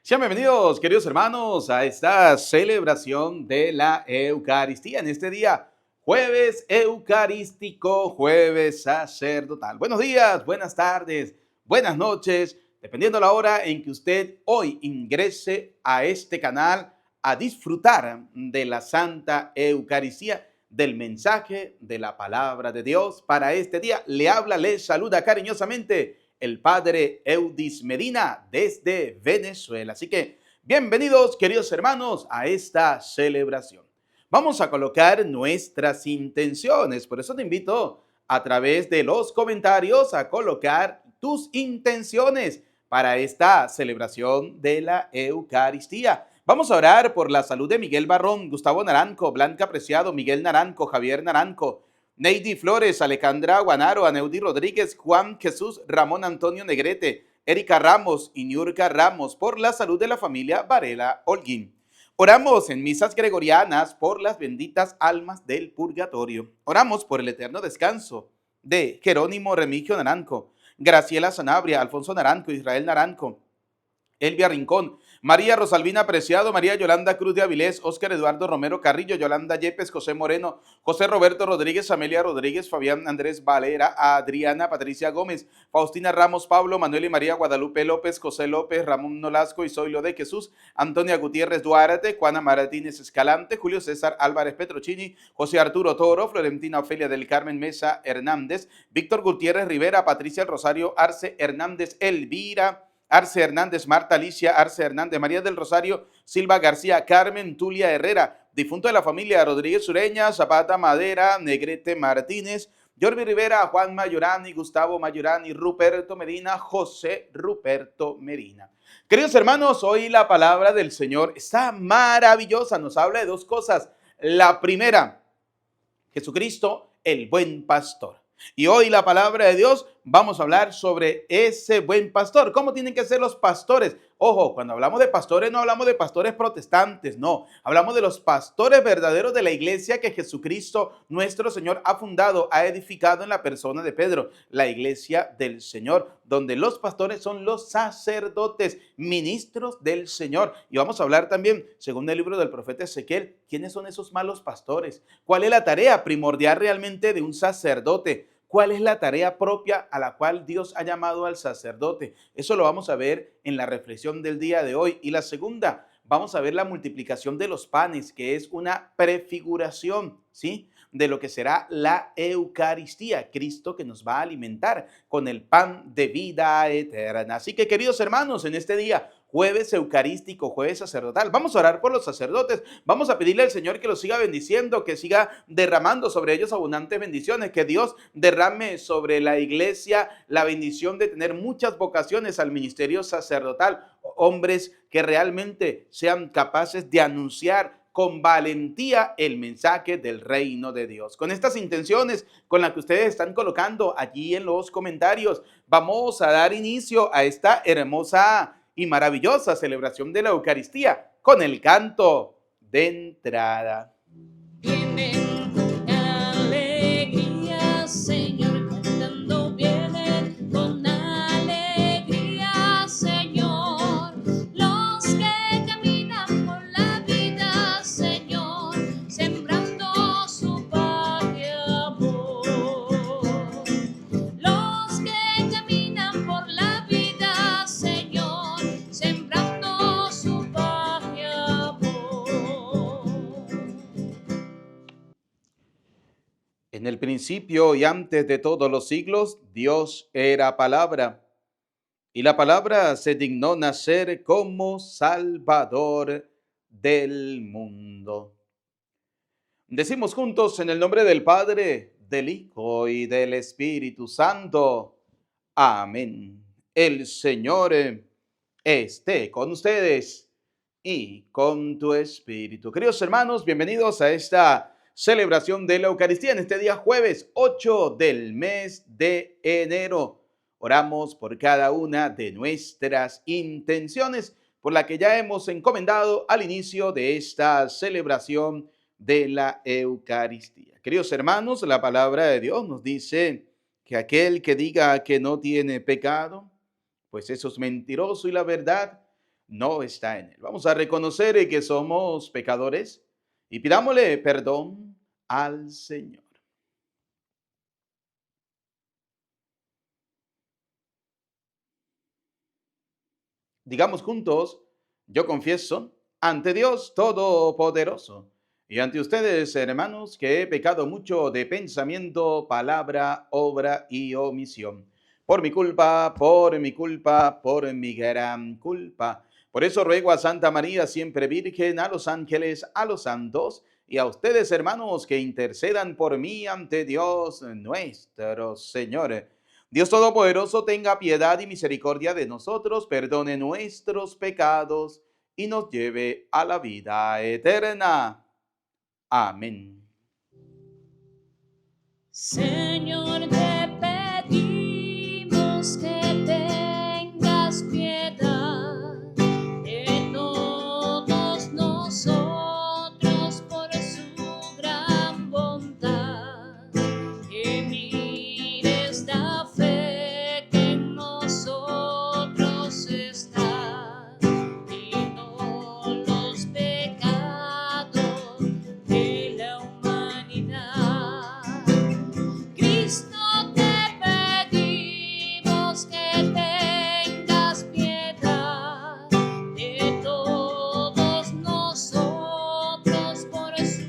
Sean bienvenidos, queridos hermanos, a esta celebración de la Eucaristía en este día, jueves eucarístico, jueves sacerdotal. Buenos días, buenas tardes, buenas noches, dependiendo la hora en que usted hoy ingrese a este canal a disfrutar de la Santa Eucaristía, del mensaje de la palabra de Dios para este día. Le habla, le saluda cariñosamente el padre Eudis Medina desde Venezuela. Así que bienvenidos, queridos hermanos, a esta celebración. Vamos a colocar nuestras intenciones. Por eso te invito a través de los comentarios a colocar tus intenciones para esta celebración de la Eucaristía. Vamos a orar por la salud de Miguel Barrón, Gustavo Naranjo, Blanca Preciado, Miguel Naranjo, Javier Naranjo, Neidy Flores, Alejandra Guanaro, Aneudi Rodríguez, Juan Jesús, Ramón Antonio Negrete, Erika Ramos y Niurka Ramos, por la salud de la familia Varela Holguín. Oramos en misas gregorianas por las benditas almas del purgatorio. Oramos por el eterno descanso de Jerónimo Remigio Naranjo, Graciela Sanabria, Alfonso Naranjo, Israel Naranjo, Elvia Rincón, María Rosalvina Preciado, María Yolanda Cruz de Avilés, Óscar Eduardo Romero Carrillo, Yolanda Yepes, José Moreno, José Roberto Rodríguez, Amelia Rodríguez, Fabián Andrés Valera, Adriana Patricia Gómez, Faustina Ramos, Pablo, Manuel y María Guadalupe López, José López, Ramón Nolasco y Zoilo de Jesús, Antonia Gutiérrez Duarte, Juana Martínez Escalante, Julio César Álvarez Petrochini, José Arturo Toro, Florentina Ofelia del Carmen Mesa Hernández, Víctor Gutiérrez Rivera, Patricia Rosario Arce Hernández, Elvira Arce Hernández, Marta Alicia Arce Hernández, María del Rosario Silva García, Carmen Tulia Herrera, difunto de la familia Rodríguez Ureña, Zapata Madera, Negrete Martínez, Jordi Rivera, Juan Mayorani, Gustavo Mayorani, Ruperto Medina, José Ruperto Medina. Queridos hermanos, hoy la palabra del Señor está maravillosa, nos habla de dos cosas. La primera, Jesucristo, el buen pastor. Y hoy la palabra de Dios, vamos a hablar sobre ese buen pastor. ¿Cómo tienen que ser los pastores? Ojo, cuando hablamos de pastores no hablamos de pastores protestantes, no. Hablamos de los pastores verdaderos de la iglesia que Jesucristo, nuestro Señor, ha fundado, ha edificado en la persona de Pedro, la iglesia del Señor, donde los pastores son los sacerdotes, ministros del Señor. Y vamos a hablar también, según el libro del profeta Ezequiel, ¿quiénes son esos malos pastores? ¿Cuál es la tarea primordial realmente de un sacerdote? ¿Cuál es la tarea propia a la cual Dios ha llamado al sacerdote? Eso lo vamos a ver en la reflexión del día de hoy. Y la segunda, vamos a ver la multiplicación de los panes, que es una prefiguración, ¿sí?, de lo que será la Eucaristía, Cristo que nos va a alimentar con el pan de vida eterna. Así que, queridos hermanos, en este día, jueves eucarístico, jueves sacerdotal, vamos a orar por los sacerdotes, vamos a pedirle al Señor que los siga bendiciendo, que siga derramando sobre ellos abundantes bendiciones, que Dios derrame sobre la iglesia la bendición de tener muchas vocaciones al ministerio sacerdotal, hombres que realmente sean capaces de anunciar con valentía el mensaje del reino de Dios. Con estas intenciones con las que ustedes están colocando allí en los comentarios, vamos a dar inicio a esta hermosa y maravillosa celebración de la Eucaristía con el canto de entrada. Vienen con alegría, Señor, cantando vienen con alegría, Señor. Los que caminan por la vida, Señor, sembrando su paz y amor. Los que caminan por la vida, Señor, sembrando su paz y amor. En el principio y antes de todos los siglos, Dios era palabra, y la palabra se dignó nacer como Salvador del mundo. Decimos juntos en el nombre del Padre, del Hijo y del Espíritu Santo. Amén. El Señor esté con ustedes y con tu espíritu. Queridos hermanos, bienvenidos a esta celebración de la Eucaristía en este día jueves 8 del mes de enero. Oramos por cada una de nuestras intenciones, por la que ya hemos encomendado al inicio de esta celebración de la Eucaristía. Queridos hermanos, la palabra de Dios nos dice que aquel que diga que no tiene pecado, pues eso es mentiroso y la verdad no está en él. Vamos a reconocer que somos pecadores y pidámosle perdón al Señor. Digamos juntos, yo confieso ante Dios Todopoderoso y ante ustedes, hermanos, que he pecado mucho de pensamiento, palabra, obra y omisión. Por mi culpa, por mi gran culpa. Por eso ruego a Santa María, siempre Virgen, a los ángeles, a los santos y a ustedes, hermanos, que intercedan por mí ante Dios nuestro Señor. Dios Todopoderoso tenga piedad y misericordia de nosotros, perdone nuestros pecados y nos lleve a la vida eterna. Amén. Señor, te pedimos que tengas piedad de todos nosotros por su gran bondad, que mires la fe que en nosotros está y no los pecados de la humanidad. Cristo, te pedimos que tengas piedad de todos nosotros por su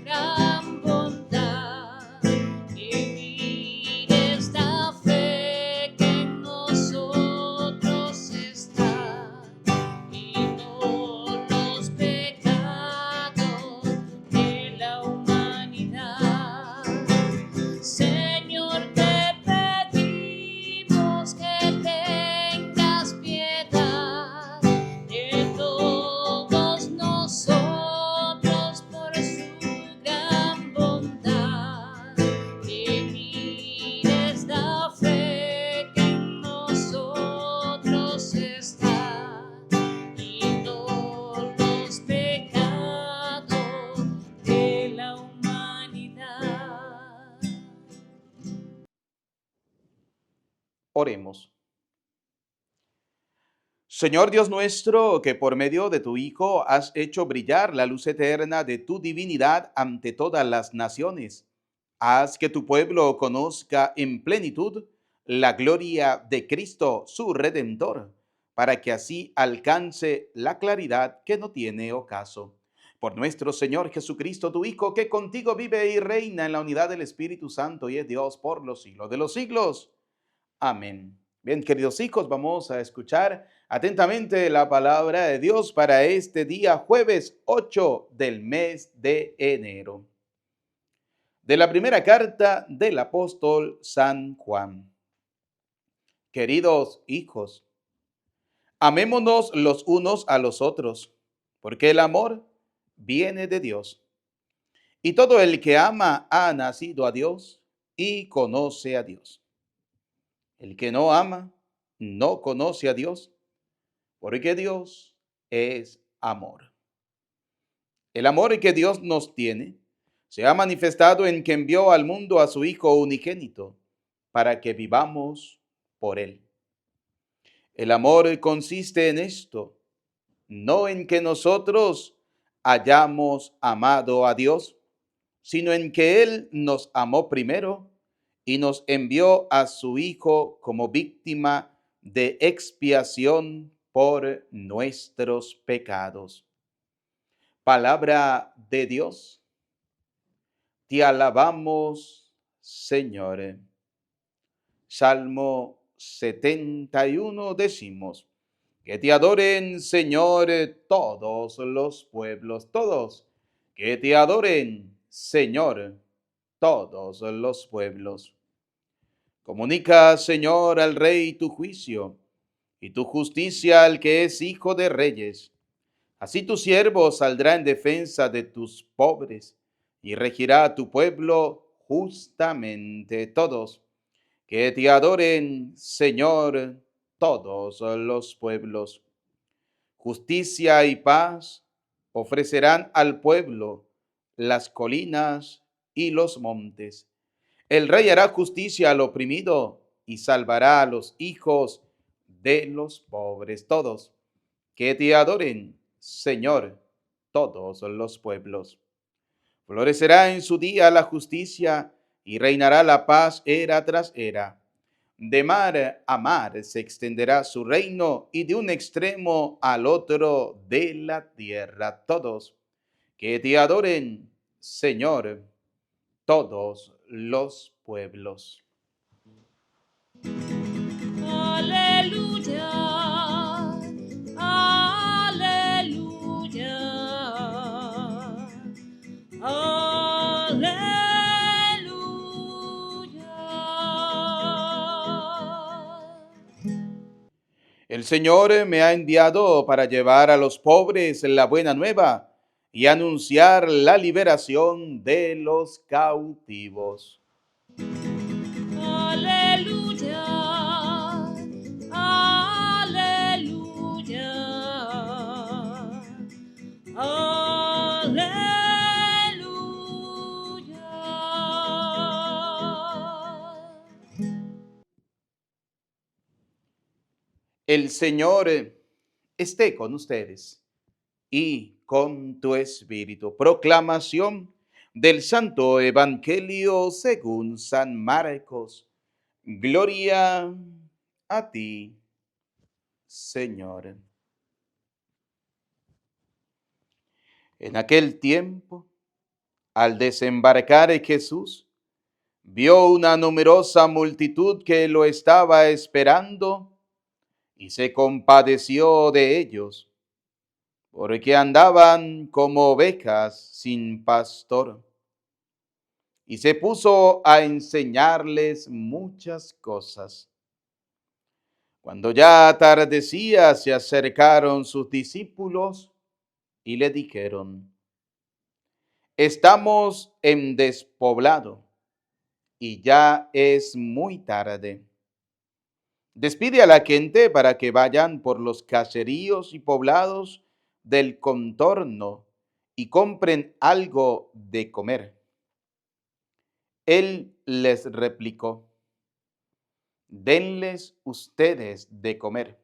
gran bondad, que mires la fe que en nosotros está y no los pecados de la humanidad. Señor, te pedimos que tengas piedad de todos nosotros por su gran bondad, que mires la fe que en nosotros está y no los pecados de la humanidad. Oremos. Señor Dios nuestro, que por medio de tu Hijo has hecho brillar la luz eterna de tu divinidad ante todas las naciones, haz que tu pueblo conozca en plenitud la gloria de Cristo, su Redentor, para que así alcance la claridad que no tiene ocaso. Por nuestro Señor Jesucristo, tu Hijo, que contigo vive y reina en la unidad del Espíritu Santo y es Dios por los siglos de los siglos. Amén. Bien, queridos hijos, vamos a escuchar atentamente la palabra de Dios para este día jueves 8 del mes de enero. De la primera carta del apóstol San Juan. Queridos hijos, amémonos los unos a los otros, porque el amor viene de Dios. Y todo el que ama ha nacido a Dios y conoce a Dios. El que no ama no conoce a Dios, porque Dios es amor. El amor que Dios nos tiene se ha manifestado en que envió al mundo a su Hijo unigénito para que vivamos por él. El amor consiste en esto, no en que nosotros hayamos amado a Dios, sino en que Él nos amó primero y nos envió a su Hijo como víctima de expiación por nuestros pecados. Palabra de Dios. Te alabamos, Señor. Salmo 71 decimos, que te adoren, Señor, todos los pueblos, todos, que te adoren, Señor, todos los pueblos. Comunica, Señor, al Rey tu juicio y tu justicia al que es hijo de reyes. Así tu siervo saldrá en defensa de tus pobres y regirá a tu pueblo justamente. Todos, que te adoren, Señor, todos los pueblos. Justicia y paz ofrecerán al pueblo las colinas y los montes. El rey hará justicia al oprimido y salvará a los hijos de los pobres. Todos, Que te adoren, Señor, todos los pueblos. Florecerá en su día la justicia y reinará la paz era tras era. De mar a mar se extenderá su reino y de un extremo al otro de la tierra. Todos que te adoren, Señor, todos los pueblos. Aleluya, aleluya, aleluya. El Señor me ha enviado para llevar a los pobres la buena nueva y anunciar la liberación de los cautivos. Aleluya, aleluya, aleluya. El Señor esté con ustedes y con tu espíritu. Proclamación del Santo Evangelio según San Marcos. Gloria a ti, Señor. En aquel tiempo, al desembarcar Jesús, vio una numerosa multitud que lo estaba esperando y se compadeció de ellos, porque andaban como ovejas sin pastor. Y se puso a enseñarles muchas cosas. Cuando ya atardecía, se acercaron sus discípulos y le dijeron: estamos en despoblado y ya es muy tarde. Despide a la gente para que vayan por los caseríos y poblados del contorno y compren algo de comer. Él les replicó: denles ustedes de comer.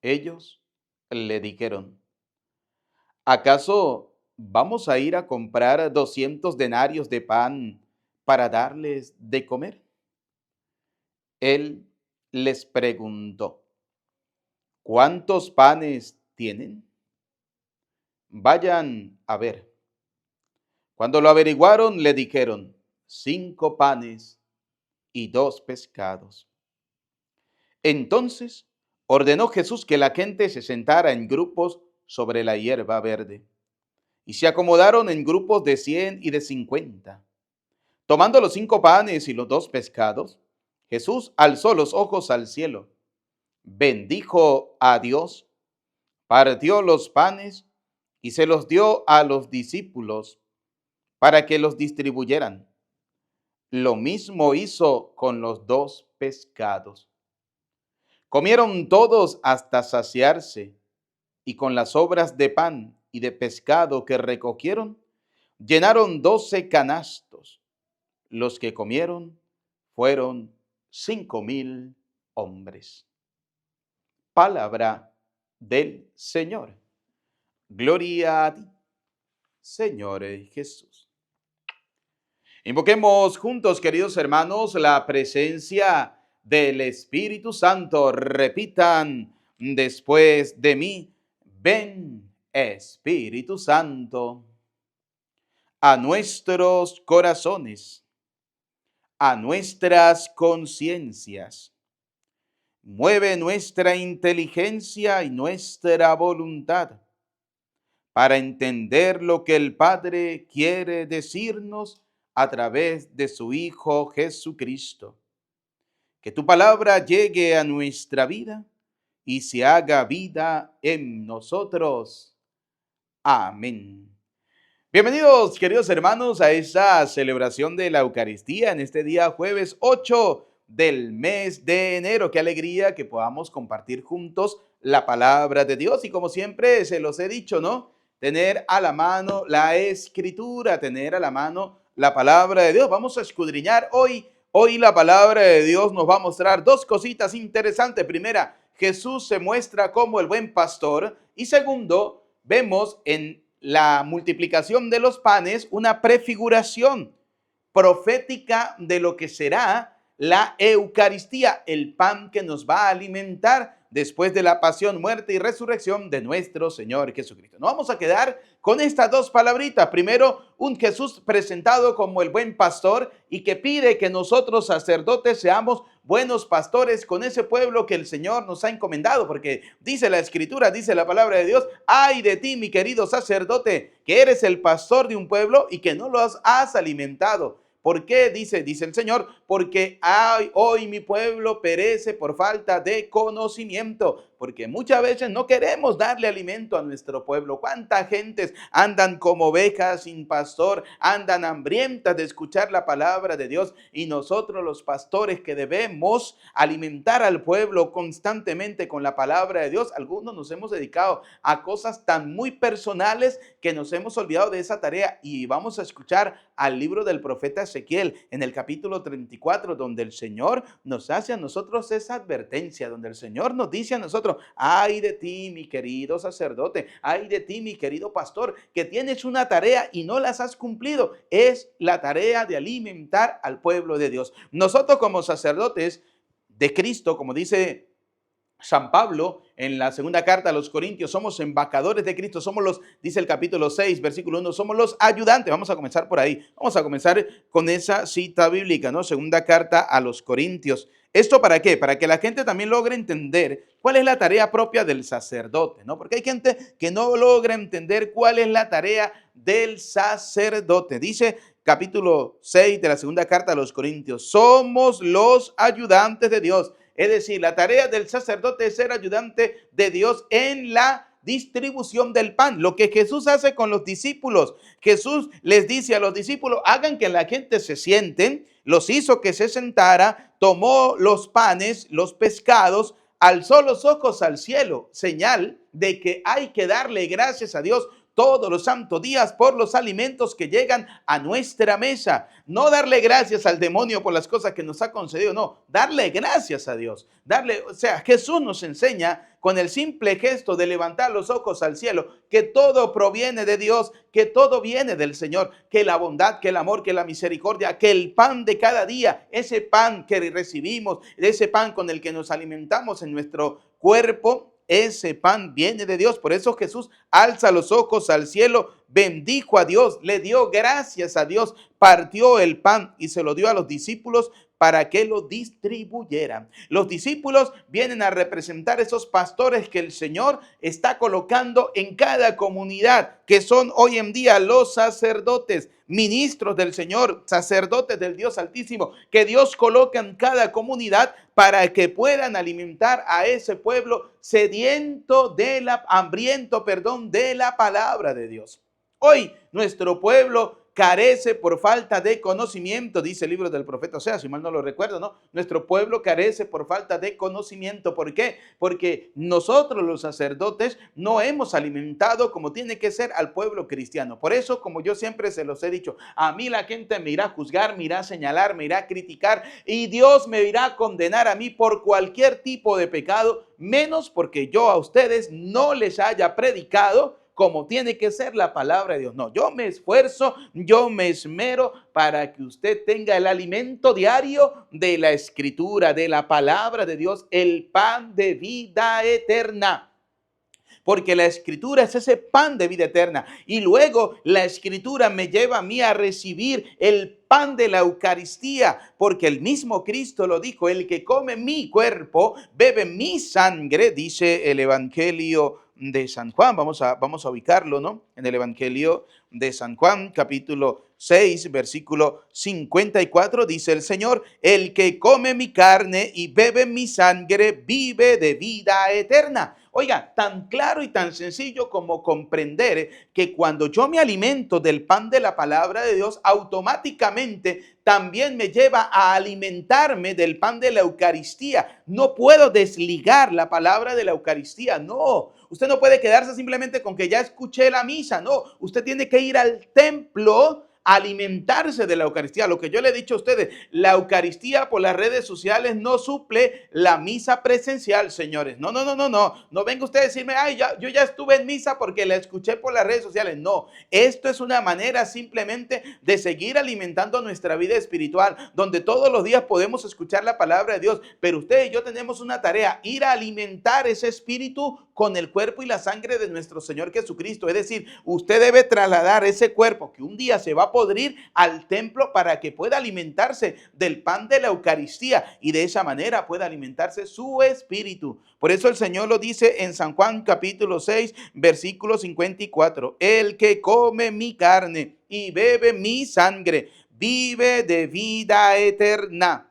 Ellos le dijeron: ¿acaso vamos a ir a comprar 200 denarios de pan para darles de comer? Él les preguntó: ¿cuántos panes tienen? Vayan a ver. Cuando lo averiguaron, le dijeron: 5 panes y 2 pescados. Entonces ordenó Jesús que la gente se sentara en grupos sobre la hierba verde, y se acomodaron en grupos de 100 y de 50. Tomando los 5 panes y los 2 pescados, Jesús alzó los ojos al cielo, bendijo a Dios, partió los panes y se los dio a los discípulos para que los distribuyeran. Lo mismo hizo con los 2 pescados. Comieron todos hasta saciarse, y con las sobras de pan y de pescado que recogieron, llenaron 12 canastos. Los que comieron fueron 5,000 hombres. Palabra del Señor. Gloria a ti, Señor Jesús. Invoquemos juntos, queridos hermanos, la presencia del Espíritu Santo. Repitan después de mí: ven, Espíritu Santo, a nuestros corazones, a nuestras conciencias. Mueve nuestra inteligencia y nuestra voluntad para entender lo que el Padre quiere decirnos a través de su Hijo Jesucristo. Que tu palabra llegue a nuestra vida y se haga vida en nosotros. Amén. Bienvenidos, queridos hermanos, a esta celebración de la Eucaristía en este día jueves 8 del mes de enero. Qué alegría que podamos compartir juntos la palabra de Dios. Y como siempre se los he dicho, ¿no? Tener a la mano la Escritura, tener a la mano la palabra de Dios. Vamos a escudriñar hoy la palabra de Dios nos va a mostrar 2 cositas interesantes. Primera, Jesús se muestra como el buen pastor. Y segundo, vemos en la multiplicación de los panes una prefiguración profética de lo que será la Eucaristía, el pan que nos va a alimentar después de la pasión, muerte y resurrección de nuestro Señor Jesucristo. Nos vamos a quedar con estas dos palabritas. Primero, un Jesús presentado como el buen pastor y que pide que nosotros sacerdotes seamos buenos pastores con ese pueblo que el Señor nos ha encomendado, porque dice la Escritura, dice la palabra de Dios: ay de ti, mi querido sacerdote, que eres el pastor de un pueblo y que no lo has alimentado. ¿Por qué? Dice el Señor, porque hoy mi pueblo perece por falta de conocimiento, porque muchas veces no queremos darle alimento a nuestro pueblo. ¿Cuántas gentes andan como ovejas sin pastor, andan hambrientas de escuchar la palabra de Dios? Y nosotros, los pastores que debemos alimentar al pueblo constantemente con la palabra de Dios, algunos nos hemos dedicado a cosas tan muy personales que nos hemos olvidado de esa tarea. Y vamos a escuchar al libro del profeta Ezequiel en el capítulo 34, donde el Señor nos hace a nosotros esa advertencia, donde el Señor nos dice a nosotros: ay de ti, mi querido sacerdote, ay de ti, mi querido pastor, que tienes una tarea y no las has cumplido. Es la tarea de alimentar al pueblo de Dios. Nosotros como sacerdotes de Cristo, como dice San Pablo en la segunda carta a los Corintios, somos embajadores de Cristo, somos los, dice el capítulo 6, versículo 1, somos los ayudantes. Vamos a comenzar por ahí, vamos a comenzar con esa cita bíblica, ¿no? Segunda carta a los Corintios. ¿Esto para qué? Para que la gente también logre entender cuál es la tarea propia del sacerdote, ¿no? Porque hay gente que no logra entender cuál es la tarea del sacerdote. Dice capítulo 6 de la segunda carta a los Corintios: somos los ayudantes de Dios. Es decir, la tarea del sacerdote es ser ayudante de Dios en la distribución del pan. Lo que Jesús hace con los discípulos. Jesús les dice a los discípulos: hagan que la gente se sienten. Los hizo que se sentara, tomó los panes, los pescados, alzó los ojos al cielo, señal de que hay que darle gracias a Dios todos los santos días por los alimentos que llegan a nuestra mesa. No darle gracias al demonio por las cosas que nos ha concedido, no, darle gracias a Dios. Jesús nos enseña con el simple gesto de levantar los ojos al cielo que todo proviene de Dios, que todo viene del Señor, que la bondad, que el amor, que la misericordia, que el pan de cada día, ese pan que recibimos, ese pan con el que nos alimentamos en nuestro cuerpo, ese pan viene de Dios. Por eso Jesús alza los ojos al cielo, bendijo a Dios, le dio gracias a Dios, partió el pan y se lo dio a los discípulos para que lo distribuyeran. Los discípulos vienen a representar esos pastores que el Señor está colocando en cada comunidad, que son hoy en día los sacerdotes, ministros del Señor, sacerdotes del Dios Altísimo, que Dios coloca en cada comunidad para que puedan alimentar a ese pueblo hambriento de la palabra de Dios. Hoy nuestro pueblo carece por falta de conocimiento, dice el libro del profeta Oseas, si mal no lo recuerdo, ¿no? Nuestro pueblo carece por falta de conocimiento. ¿Por qué? Porque nosotros los sacerdotes no hemos alimentado como tiene que ser al pueblo cristiano. Por eso, como yo siempre se los he dicho, a mí la gente me irá a juzgar, me irá a señalar, me irá a criticar y Dios me irá a condenar a mí por cualquier tipo de pecado, menos porque yo a ustedes no les haya predicado como tiene que ser la palabra de Dios. No, yo me esfuerzo, yo me esmero para que usted tenga el alimento diario de la Escritura, de la palabra de Dios, el pan de vida eterna. Porque la Escritura es ese pan de vida eterna. Y luego la Escritura me lleva a mí a recibir el pan de la Eucaristía, porque el mismo Cristo lo dijo: el que come mi cuerpo, bebe mi sangre, dice el Evangelio de San Juan. Vamos a ubicarlo, ¿no? En el Evangelio de San Juan, capítulo 6, versículo 54, dice el Señor: el que come mi carne y bebe mi sangre, vive de vida eterna. Oiga, tan claro y tan sencillo como comprender que cuando yo me alimento del pan de la palabra de Dios, automáticamente también me lleva a alimentarme del pan de la Eucaristía. No puedo desligar la palabra de la Eucaristía, no. Usted no puede quedarse simplemente con que ya escuché la misa, no. Usted tiene que ir al templo alimentarse de la Eucaristía. Lo que yo le he dicho a ustedes, la Eucaristía por las redes sociales no suple la misa presencial, señores. No, no, no, no, no. No venga usted a decirme, ay, yo ya estuve en misa porque la escuché por las redes sociales. No, esto es una manera simplemente de seguir alimentando nuestra vida espiritual, donde todos los días podemos escuchar la palabra de Dios. Pero usted y yo tenemos una tarea, ir a alimentar ese espíritu con el cuerpo y la sangre de nuestro Señor Jesucristo. Es decir, usted debe trasladar ese cuerpo que un día se va a podrir al templo para que pueda alimentarse del pan de la Eucaristía y de esa manera pueda alimentarse su espíritu. Por eso el Señor lo dice en San Juan capítulo 6, versículo 54. El que come mi carne y bebe mi sangre, vive de vida eterna.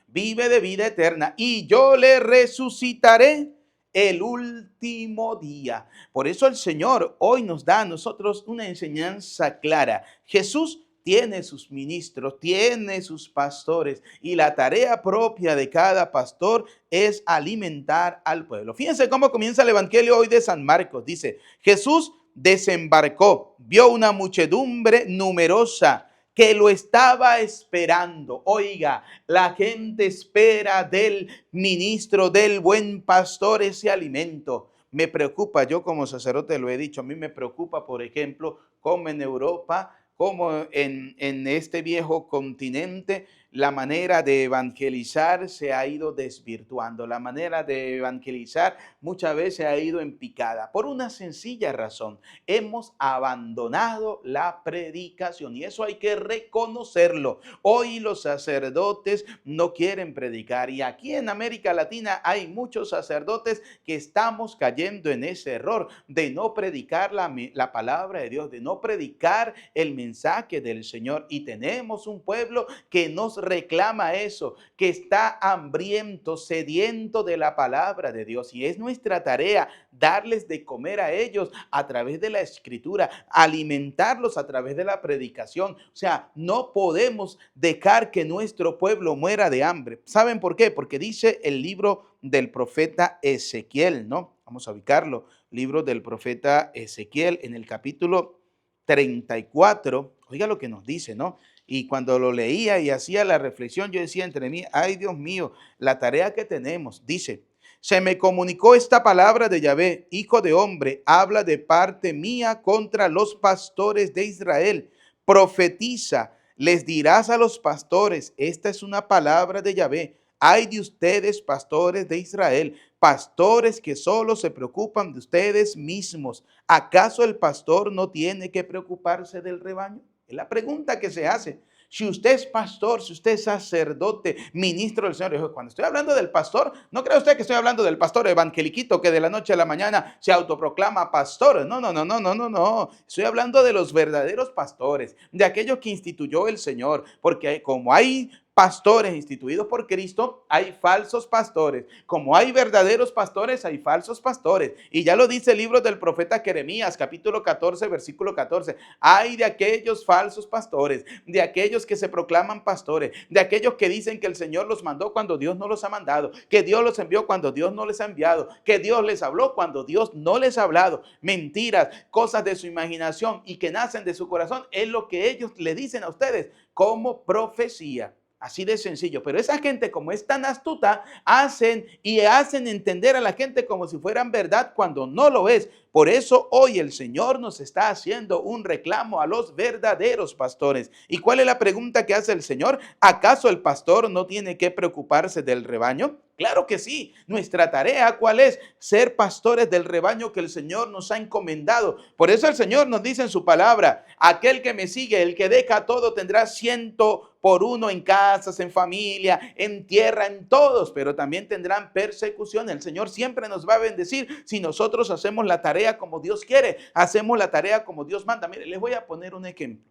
Vive de vida eterna y yo le resucitaré el último día. Por eso el Señor hoy nos da a nosotros una enseñanza clara. Jesús tiene sus ministros, tiene sus pastores y la tarea propia de cada pastor es alimentar al pueblo. Fíjense cómo comienza el Evangelio hoy de San Marcos. Dice, Jesús desembarcó, vio una muchedumbre numerosa que lo estaba esperando. Oiga, la gente espera del ministro, del buen pastor, ese alimento. Me preocupa, yo como sacerdote lo he dicho, a mí me preocupa, por ejemplo, cómo en Europa, como en este viejo continente, la manera de evangelizar se ha ido desvirtuando. La manera de evangelizar muchas veces ha ido en picada por una sencilla razón. Hemos abandonado la predicación y eso hay que reconocerlo. Hoy los sacerdotes no quieren predicar y aquí en América Latina hay muchos sacerdotes que estamos cayendo en ese error de no predicar la palabra de Dios, de no predicar el mensaje del Señor, y tenemos un pueblo que nos reclama eso, que está hambriento, sediento de la palabra de Dios, y es nuestra tarea darles de comer a ellos a través de la escritura, alimentarlos a través de la predicación. O sea, no podemos dejar que nuestro pueblo muera de hambre. ¿Saben por qué? Porque dice el libro del profeta Ezequiel, ¿no? Vamos a ubicarlo. Libro del profeta Ezequiel en el capítulo 34. Oiga lo que nos dice, ¿no? Y cuando lo leía y hacía la reflexión, yo decía entre mí, ay Dios mío, la tarea que tenemos. Dice, se me comunicó esta palabra de Yahvé, hijo de hombre, habla de parte mía contra los pastores de Israel. Profetiza, les dirás a los pastores, esta es una palabra de Yahvé. Ay de ustedes, pastores de Israel, pastores que solo se preocupan de ustedes mismos. ¿Acaso el pastor no tiene que preocuparse del rebaño? Es la pregunta que se hace. Si usted es pastor, si usted es sacerdote, ministro del Señor, cuando estoy hablando del pastor, no cree usted que estoy hablando del pastor evangeliquito que de la noche a la mañana se autoproclama pastor. No, no, no, no, no, no, no. Estoy hablando de los verdaderos pastores, de aquellos que instituyó el Señor, porque como hay pastores instituidos por Cristo, hay falsos pastores. Como hay verdaderos pastores, hay falsos pastores. Y ya lo dice el libro del profeta Jeremías, capítulo 14, versículo 14. Hay de aquellos falsos pastores, de aquellos que se proclaman pastores, de aquellos que dicen que el Señor los mandó cuando Dios no los ha mandado, que Dios los envió cuando Dios no les ha enviado, que Dios les habló cuando Dios no les ha hablado. Mentiras, cosas de su imaginación y que nacen de su corazón, es lo que ellos le dicen a ustedes como profecía. Así de sencillo, pero esa gente, como es tan astuta, hacen entender a la gente como si fueran verdad cuando no lo es. Por eso hoy el Señor nos está haciendo un reclamo a los verdaderos pastores. ¿Y cuál es la pregunta que hace el Señor? ¿Acaso el pastor no tiene que preocuparse del rebaño? Claro que sí. Nuestra tarea, ¿cuál es? Ser pastores del rebaño que el Señor nos ha encomendado. Por eso el Señor nos dice en su palabra, aquel que me sigue, el que deja todo, tendrá 100 por uno en casas, en familia, en tierra, en todos, pero también tendrán persecución. El Señor siempre nos va a bendecir si nosotros hacemos la tarea como Dios quiere, hacemos la tarea como Dios manda. Mire, les voy a poner un ejemplo.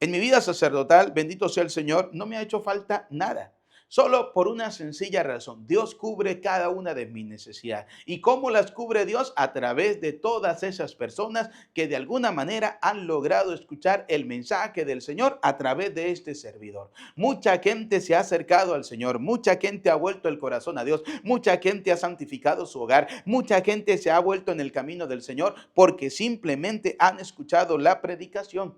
En mi vida sacerdotal, bendito sea el Señor, no me ha hecho falta nada. Solo por una sencilla razón. Dios cubre cada una de mis necesidades. ¿Y cómo las cubre Dios? A través de todas esas personas que de alguna manera han logrado escuchar el mensaje del Señor a través de este servidor. Mucha gente se ha acercado al Señor, mucha gente ha vuelto el corazón a Dios, mucha gente ha santificado su hogar, mucha gente se ha vuelto en el camino del Señor porque simplemente han escuchado la predicación.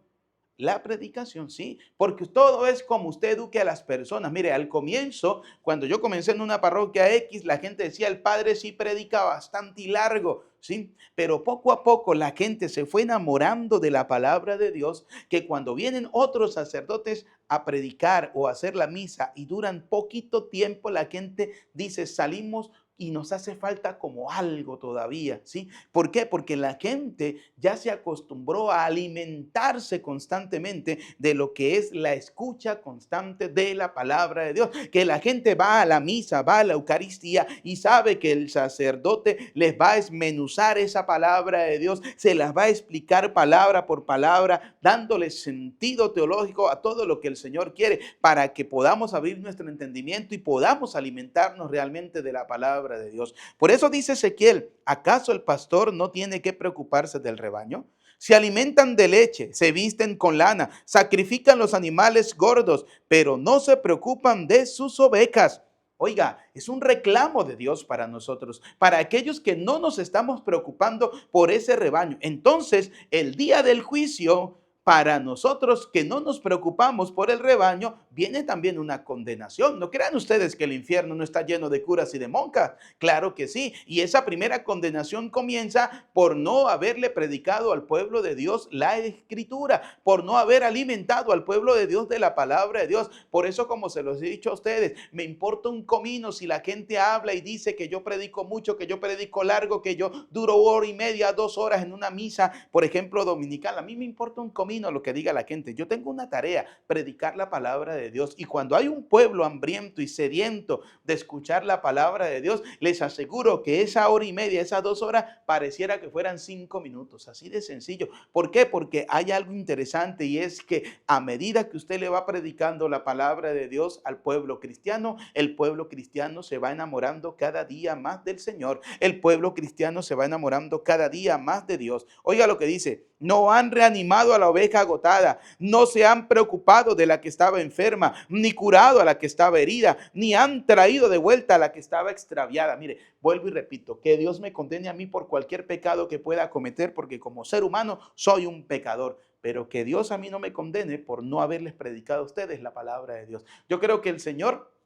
La predicación, sí, porque todo es como usted eduque a las personas. Mire, al comienzo, cuando yo comencé en una parroquia X, la gente decía, el padre sí predica bastante y largo, sí, pero poco a poco la gente se fue enamorando de la palabra de Dios, que cuando vienen otros sacerdotes a predicar o a hacer la misa y duran poquito tiempo, la gente dice, salimos y nos hace falta como algo todavía, ¿sí? ¿Por qué? Porque la gente ya se acostumbró a alimentarse constantemente de lo que es la escucha constante de la palabra de Dios. Que la gente va a la misa, va a la Eucaristía y sabe que el sacerdote les va a esmenuzar esa palabra de Dios, se las va a explicar palabra por palabra, dándoles sentido teológico a todo lo que el Señor quiere para que podamos abrir nuestro entendimiento y podamos alimentarnos realmente de la palabra de Dios. Por eso dice Ezequiel, ¿acaso el pastor no tiene que preocuparse del rebaño? Se alimentan de leche, se visten con lana, sacrifican los animales gordos, pero no se preocupan de sus ovejas. Oiga, es un reclamo de Dios para nosotros, para aquellos que no nos estamos preocupando por ese rebaño. Entonces, el día del juicio, para nosotros que no nos preocupamos por el rebaño, viene también una condenación. No crean ustedes que el infierno no está lleno de curas y de monjas. Claro que sí. Y esa primera condenación comienza por no haberle predicado al pueblo de Dios la escritura, por no haber alimentado al pueblo de Dios de la palabra de Dios. Por eso, como se los he dicho a ustedes, me importa un comino si la gente habla y dice que yo predico mucho, que yo predico largo, que yo duro hora y media, 2 horas en una misa, por ejemplo, dominical. A mí me importa un comino lo que diga la gente. Yo tengo una tarea, predicar la palabra de Dios. Y cuando hay un pueblo hambriento y sediento de escuchar la palabra de Dios, les aseguro que esa hora y media, esas 2 horas, pareciera que fueran 5 minutos. Así de sencillo. ¿Por qué? Porque hay algo interesante y es que a medida que usted le va predicando la palabra de Dios al pueblo cristiano, el pueblo cristiano se va enamorando cada día más del Señor. El pueblo cristiano se va enamorando cada día más de Dios. Oiga lo que dice, no han reanimado a la oveja agotada, no se han preocupado de la que estaba enferma, ni curado a la que estaba herida, ni han traído de vuelta a la que estaba extraviada. Mire, vuelvo y repito, que Dios me condene a mí por cualquier pecado que pueda cometer, porque como ser humano soy un pecador, pero que Dios a mí no me condene por no haberles predicado a ustedes la palabra de Dios. Yo creo que el Señor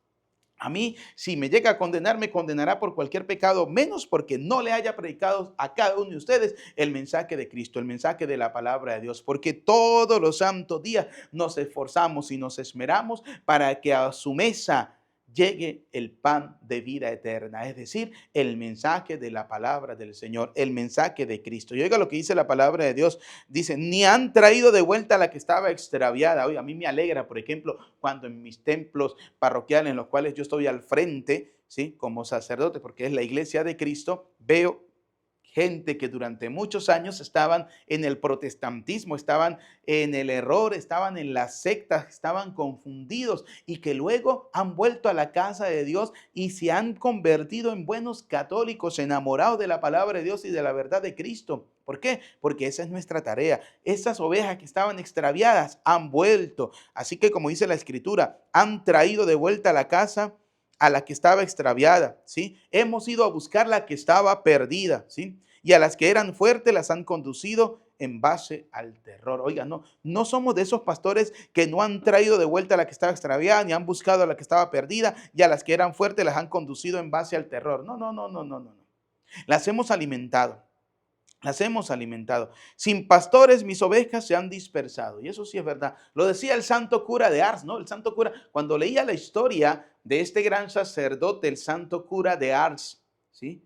a mí, si me llega a condenar, me condenará por cualquier pecado, menos porque no le haya predicado a cada uno de ustedes el mensaje de Cristo, el mensaje de la palabra de Dios, porque todos los santos días nos esforzamos y nos esmeramos para que a su mesa llegue el pan de vida eterna, es decir, el mensaje de la palabra del Señor, el mensaje de Cristo. Y oiga lo que dice la palabra de Dios, dice, ni han traído de vuelta a la que estaba extraviada. Oiga, a mí me alegra, por ejemplo, cuando en mis templos parroquiales en los cuales yo estoy al frente, ¿sí? Como sacerdote, porque es la iglesia de Cristo, veo gente que durante muchos años estaban en el protestantismo, estaban en el error, estaban en las sectas, estaban confundidos y que luego han vuelto a la casa de Dios y se han convertido en buenos católicos, enamorados de la palabra de Dios y de la verdad de Cristo. ¿Por qué? Porque esa es nuestra tarea. Esas ovejas que estaban extraviadas han vuelto. Así que, como dice la Escritura, han traído de vuelta a la casa a la que estaba extraviada, ¿sí? Hemos ido a buscar la que estaba perdida, ¿sí? Y a las que eran fuertes las han conducido en base al terror. Oiga, no somos de esos pastores que no han traído de vuelta a la que estaba extraviada, ni han buscado a la que estaba perdida, y a las que eran fuertes las han conducido en base al terror. No. Las hemos alimentado. Las hemos alimentado. Sin pastores mis ovejas se han dispersado. Y eso sí es verdad. Lo decía el santo cura de Ars, ¿no? El santo cura, cuando leía la historia de este gran sacerdote, el santo cura de Ars, ¿sí?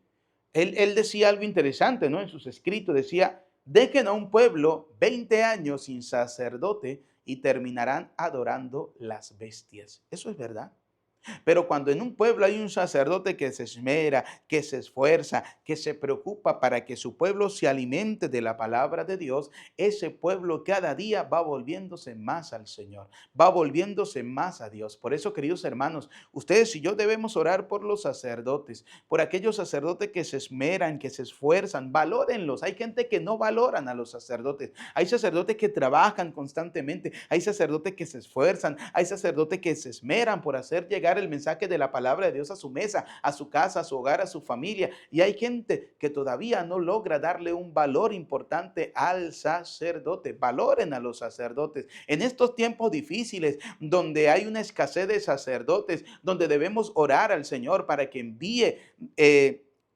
Él decía algo interesante, ¿no? En sus escritos decía, dejen a un pueblo 20 años sin sacerdote y terminarán adorando las bestias. Eso es verdad. Pero cuando en un pueblo hay un sacerdote que se esmera, que se esfuerza, que se preocupa para que su pueblo se alimente de la palabra de Dios, ese pueblo cada día va volviéndose más al Señor, va volviéndose más a Dios. Por eso, queridos hermanos, ustedes y yo debemos orar por los sacerdotes, por aquellos sacerdotes que se esmeran, que se esfuerzan, valórenlos. Hay gente que no valoran a los sacerdotes. Hay sacerdotes que trabajan constantemente, hay sacerdotes que se esfuerzan, hay sacerdotes que se esmeran por hacer llegar el mensaje de la palabra de Dios a su mesa, a su casa, a su hogar, a su familia. Y hay gente que todavía no logra darle un valor importante al sacerdote. Valoren a los sacerdotes. En estos tiempos difíciles, donde hay una escasez de sacerdotes, donde debemos orar al Señor para que envíe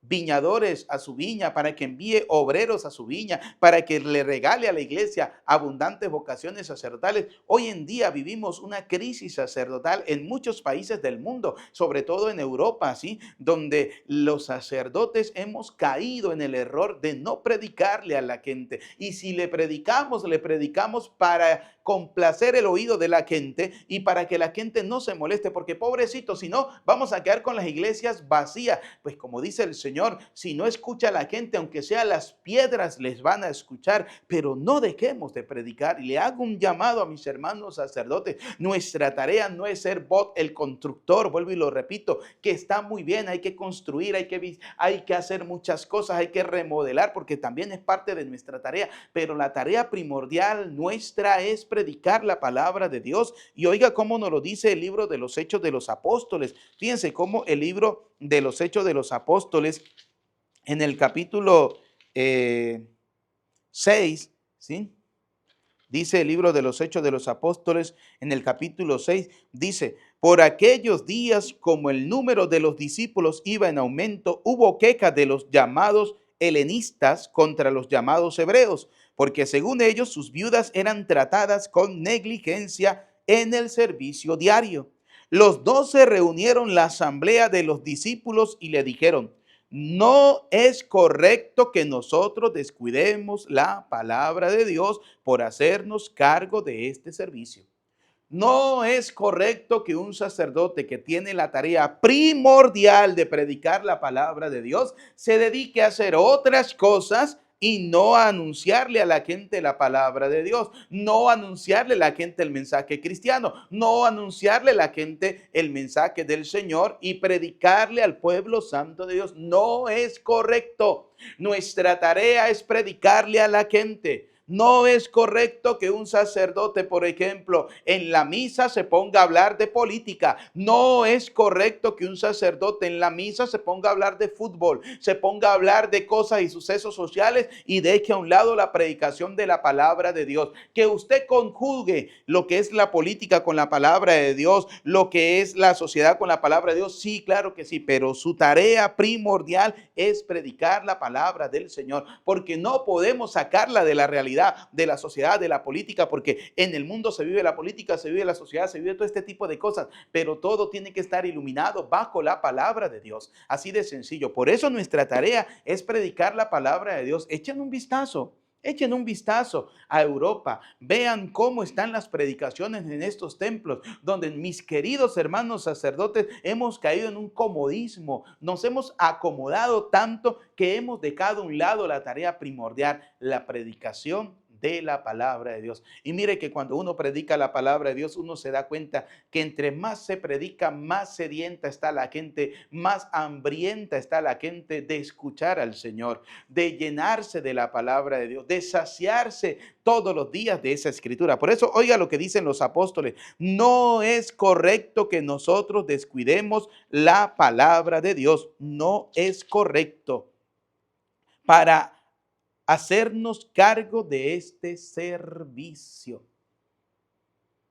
viñadores a su viña, para que envíe obreros a su viña, para que le regale a la iglesia abundantes vocaciones sacerdotales. Hoy en día vivimos una crisis sacerdotal en muchos países del mundo, sobre todo en Europa, ¿sí? Donde los sacerdotes hemos caído en el error de no predicarle a la gente. Y si le predicamos para complacer el oído de la gente y para que la gente no se moleste, porque pobrecito, si no, vamos a quedar con las iglesias vacías. Pues como dice el Señor, si no escucha a la gente, aunque sea las piedras les van a escuchar, pero no dejemos de predicar. Y le hago un llamado a mis hermanos sacerdotes. Nuestra tarea no es ser el constructor, vuelvo y lo repito, que está muy bien, hay que construir, hay que hacer muchas cosas, hay que remodelar, porque también es parte de nuestra tarea, pero la tarea primordial nuestra es predicar la palabra de Dios. Y oiga cómo nos lo dice el libro de los Hechos de los Apóstoles. Fíjense cómo el libro de los Hechos de los Apóstoles, en el capítulo 6, ¿sí? Dice el libro de los Hechos de los Apóstoles, en el capítulo 6, dice: por aquellos días, como el número de los discípulos iba en aumento, hubo queja de los llamados helenistas contra los llamados hebreos, porque según ellos sus viudas eran tratadas con negligencia en el servicio diario. Los 12 reunieron la asamblea de los discípulos y le dijeron: no es correcto que nosotros descuidemos la palabra de Dios por hacernos cargo de este servicio. No es correcto que un sacerdote que tiene la tarea primordial de predicar la palabra de Dios se dedique a hacer otras cosas y no a anunciarle a la gente la palabra de Dios, no anunciarle a la gente el mensaje cristiano, no anunciarle a la gente el mensaje del Señor y predicarle al pueblo santo de Dios. No es correcto. Nuestra tarea es predicarle a la gente. No es correcto que un sacerdote, por ejemplo, en la misa se ponga a hablar de política. No es correcto que un sacerdote en la misa se ponga a hablar de fútbol, se ponga a hablar de cosas y sucesos sociales y deje a un lado la predicación de la palabra de Dios. Que usted conjugue lo que es la política con la palabra de Dios, lo que es la sociedad con la palabra de Dios, sí, claro que sí, pero su tarea primordial es predicar la palabra del Señor, porque no podemos sacarla de la realidad de la sociedad, de la política, porque en el mundo se vive la política, se vive la sociedad, se vive todo este tipo de cosas, pero todo tiene que estar iluminado bajo la palabra de Dios, así de sencillo. Por eso nuestra tarea es predicar la palabra de Dios. Echen un vistazo. Echen un vistazo a Europa, vean cómo están las predicaciones en estos templos, donde mis queridos hermanos sacerdotes hemos caído en un comodismo, nos hemos acomodado tanto que hemos dejado a un lado la tarea primordial, la predicación de la palabra de Dios. Y mire que cuando uno predica la palabra de Dios, uno se da cuenta que entre más se predica, más sedienta está la gente, más hambrienta está la gente de escuchar al Señor, de llenarse de la palabra de Dios, de saciarse todos los días de esa escritura. Por eso, oiga lo que dicen los apóstoles: no es correcto que nosotros descuidemos la palabra de Dios. No es correcto para hacernos cargo de este servicio.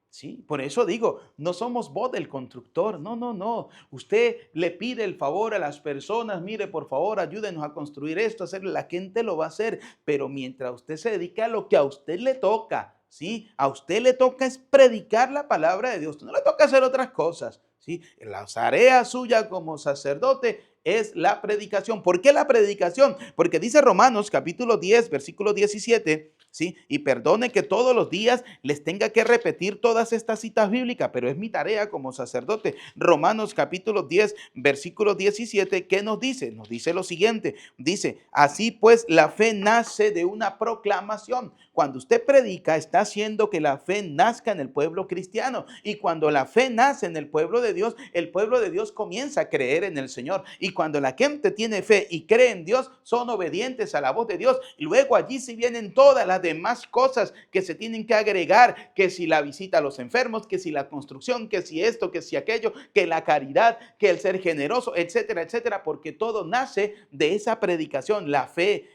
Sí, por eso digo, no somos vos el constructor, no, no, no. Usted le pide el favor a las personas: mire, por favor, ayúdenos a construir esto, hacerlo. La gente lo va a hacer, pero mientras usted se dedique a lo que a usted le toca, ¿sí? A usted le toca es predicar la palabra de Dios, no le toca hacer otras cosas, ¿sí? La tarea suya como sacerdote es la predicación. ¿Por qué la predicación? Porque dice Romanos capítulo 10, versículo 17, ¿sí? Y perdone que todos los días les tenga que repetir todas estas citas bíblicas, pero es mi tarea como sacerdote. Romanos capítulo 10, versículo 17, ¿qué nos dice? Nos dice lo siguiente, dice, así pues la fe nace de una proclamación. Cuando usted predica, está haciendo que la fe nazca en el pueblo cristiano. Y cuando la fe nace en el pueblo de Dios comienza a creer en el Señor. Y cuando la gente tiene fe y cree en Dios, son obedientes a la voz de Dios. Y luego allí sí vienen todas las demás cosas que se tienen que agregar, que si la visita a los enfermos, que si la construcción, que si esto, que si aquello, que la caridad, que el ser generoso, etcétera, etcétera, porque todo nace de esa predicación, la fe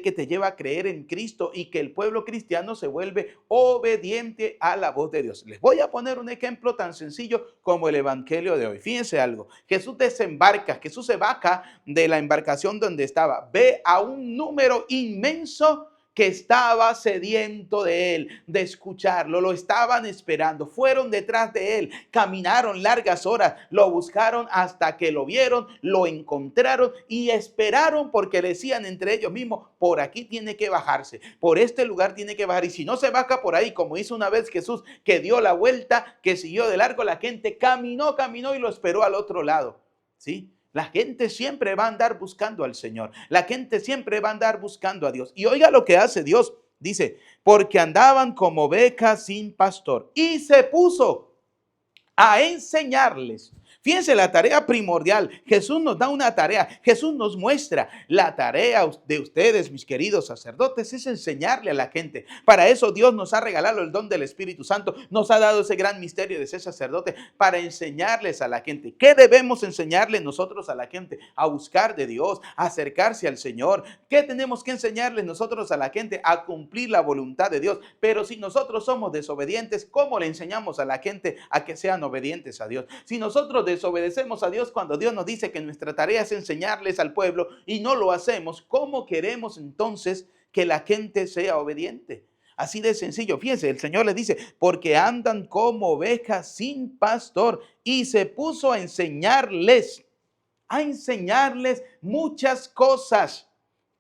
que te lleva a creer en Cristo y que el pueblo cristiano se vuelve obediente a la voz de Dios. Les voy a poner un ejemplo tan sencillo como el evangelio de hoy. Fíjense algo, Jesús se baja de la embarcación donde estaba, ve a un número inmenso que estaba sediento de él, de escucharlo, lo estaban esperando, fueron detrás de él, caminaron largas horas, lo buscaron hasta que lo vieron, lo encontraron y esperaron porque decían entre ellos mismos, por aquí tiene que bajarse, por este lugar tiene que bajar y si no se baja por ahí, como hizo una vez Jesús, que dio la vuelta, que siguió de largo, la gente caminó y lo esperó al otro lado, ¿sí? La gente siempre va a andar buscando al Señor. La gente siempre va a andar buscando a Dios. Y oiga lo que hace Dios. Dice, porque andaban como ovejas sin pastor. Y se puso a enseñarles. Fíjense la tarea primordial. Jesús nos da una tarea. Jesús nos muestra la tarea de ustedes, mis queridos sacerdotes, es enseñarle a la gente. Para eso Dios nos ha regalado el don del Espíritu Santo. Nos ha dado ese gran misterio de ser sacerdote para enseñarles a la gente. ¿Qué debemos enseñarle nosotros a la gente? A buscar de Dios, a acercarse al Señor. ¿Qué tenemos que enseñarles nosotros a la gente? A cumplir la voluntad de Dios. Pero si nosotros somos desobedientes, ¿cómo le enseñamos a la gente a que sean obedientes a Dios? Si nosotros desobedecemos a Dios cuando Dios nos dice que nuestra tarea es enseñarles al pueblo y no lo hacemos, ¿cómo queremos entonces que la gente sea obediente? Así de sencillo. Fíjense, el Señor les dice, porque andan como ovejas sin pastor y se puso a enseñarles muchas cosas.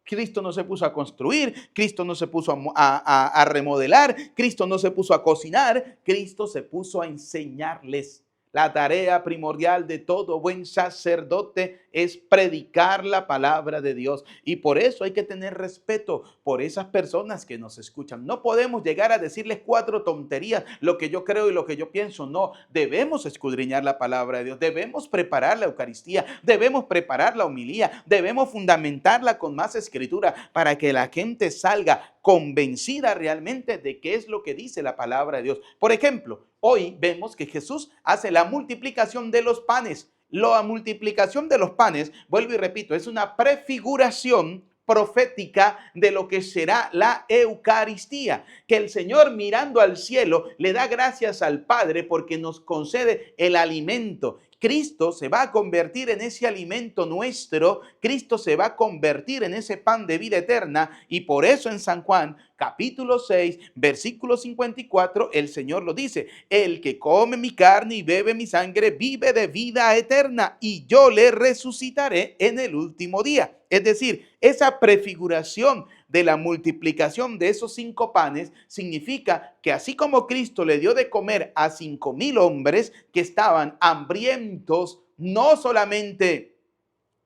Cristo no se puso a construir, Cristo no se puso a remodelar, Cristo no se puso a cocinar, Cristo se puso a enseñarles. La tarea primordial de todo buen sacerdote es predicar la palabra de Dios. Y por eso hay que tener respeto por esas personas que nos escuchan. No podemos llegar a decirles 4 tonterías, lo que yo creo y lo que yo pienso. No, debemos escudriñar la palabra de Dios. Debemos preparar la Eucaristía. Debemos preparar la homilía. Debemos fundamentarla con más escritura para que la gente salga convencida realmente de qué es lo que dice la palabra de Dios. Por ejemplo, hoy vemos que Jesús hace la multiplicación de los panes. La multiplicación de los panes, vuelvo y repito, es una prefiguración profética de lo que será la Eucaristía, que el Señor mirando al cielo le da gracias al Padre porque nos concede el alimento. Cristo se va a convertir en ese alimento nuestro, Cristo se va a convertir en ese pan de vida eterna y por eso en San Juan capítulo 6, versículo 54, el Señor lo dice, el que come mi carne y bebe mi sangre vive de vida eterna y yo le resucitaré en el último día. Es decir, esa prefiguración de la multiplicación de esos 5 panes significa que así como Cristo le dio de comer a 5,000 hombres que estaban hambrientos, no solamente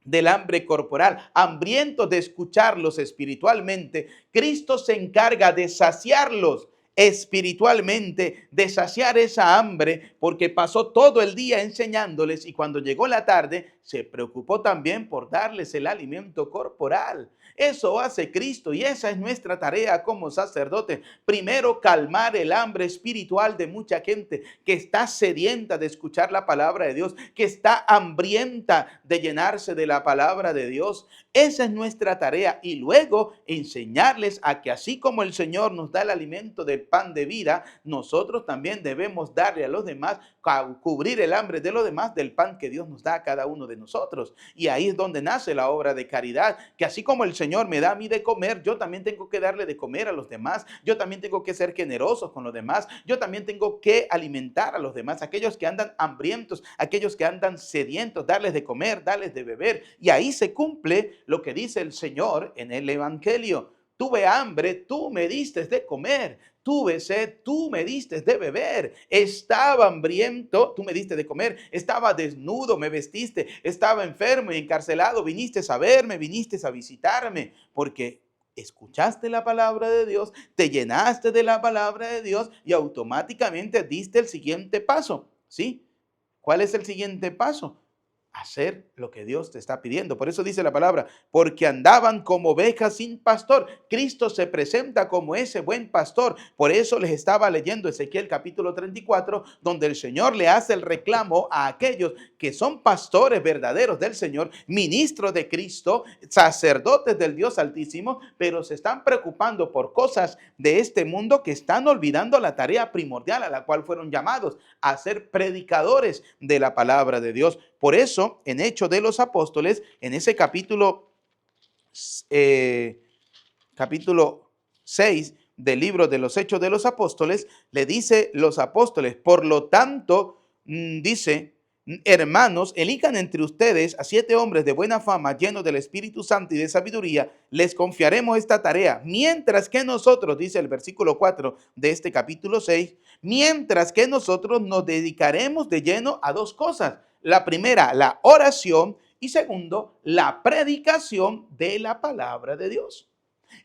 del hambre corporal, hambrientos de escucharlos espiritualmente, Cristo se encarga de saciarlos espiritualmente, de saciar esa hambre, porque pasó todo el día enseñándoles y cuando llegó la tarde se preocupó también por darles el alimento corporal. Eso hace Cristo y esa es nuestra tarea como sacerdote. Primero, calmar el hambre espiritual de mucha gente que está sedienta de escuchar la palabra de Dios, que está hambrienta de llenarse de la palabra de Dios. Esa es nuestra tarea y luego enseñarles a que así como el Señor nos da el alimento del pan de vida, nosotros también debemos darle a los demás, cubrir el hambre de los demás del pan que Dios nos da a cada uno de nosotros. Y ahí es donde nace la obra de caridad, que así como el Señor me da a mí de comer, yo también tengo que darle de comer a los demás, yo también tengo que ser generoso con los demás, yo también tengo que alimentar a los demás, aquellos que andan hambrientos, aquellos que andan sedientos, darles de comer, darles de beber. Y ahí se cumple lo que dice el Señor en el Evangelio. tuve hambre, tú me diste de comer, tuve sed, tú me diste de beber, estaba hambriento, tú me diste de comer, estaba desnudo, me vestiste, estaba enfermo y encarcelado, viniste a verme, viniste a visitarme, porque escuchaste la palabra de Dios, te llenaste de la palabra de Dios y automáticamente diste el siguiente paso, ¿sí? ¿Cuál es el siguiente paso? Hacer lo que Dios te está pidiendo. Por eso dice la palabra, porque andaban como ovejas sin pastor. Cristo se presenta como ese buen pastor. Por eso les estaba leyendo Ezequiel capítulo 34, donde el Señor le hace el reclamo a aquellos que son pastores verdaderos del Señor, ministros de Cristo, sacerdotes del Dios Altísimo, pero se están preocupando por cosas de este mundo, que están olvidando la tarea primordial a la cual fueron llamados, a ser predicadores de la palabra de Dios. Por eso, en Hechos de los Apóstoles, en ese capítulo 6 del libro de los Hechos de los Apóstoles, le dice los apóstoles, por lo tanto, dice, hermanos, elijan entre ustedes a 7 hombres de buena fama, llenos del Espíritu Santo y de sabiduría, les confiaremos esta tarea, mientras que nosotros, dice el versículo 4 de este capítulo 6, mientras que nosotros nos dedicaremos de lleno a 2 cosas. La primera, la oración, y segundo, la predicación de la palabra de Dios.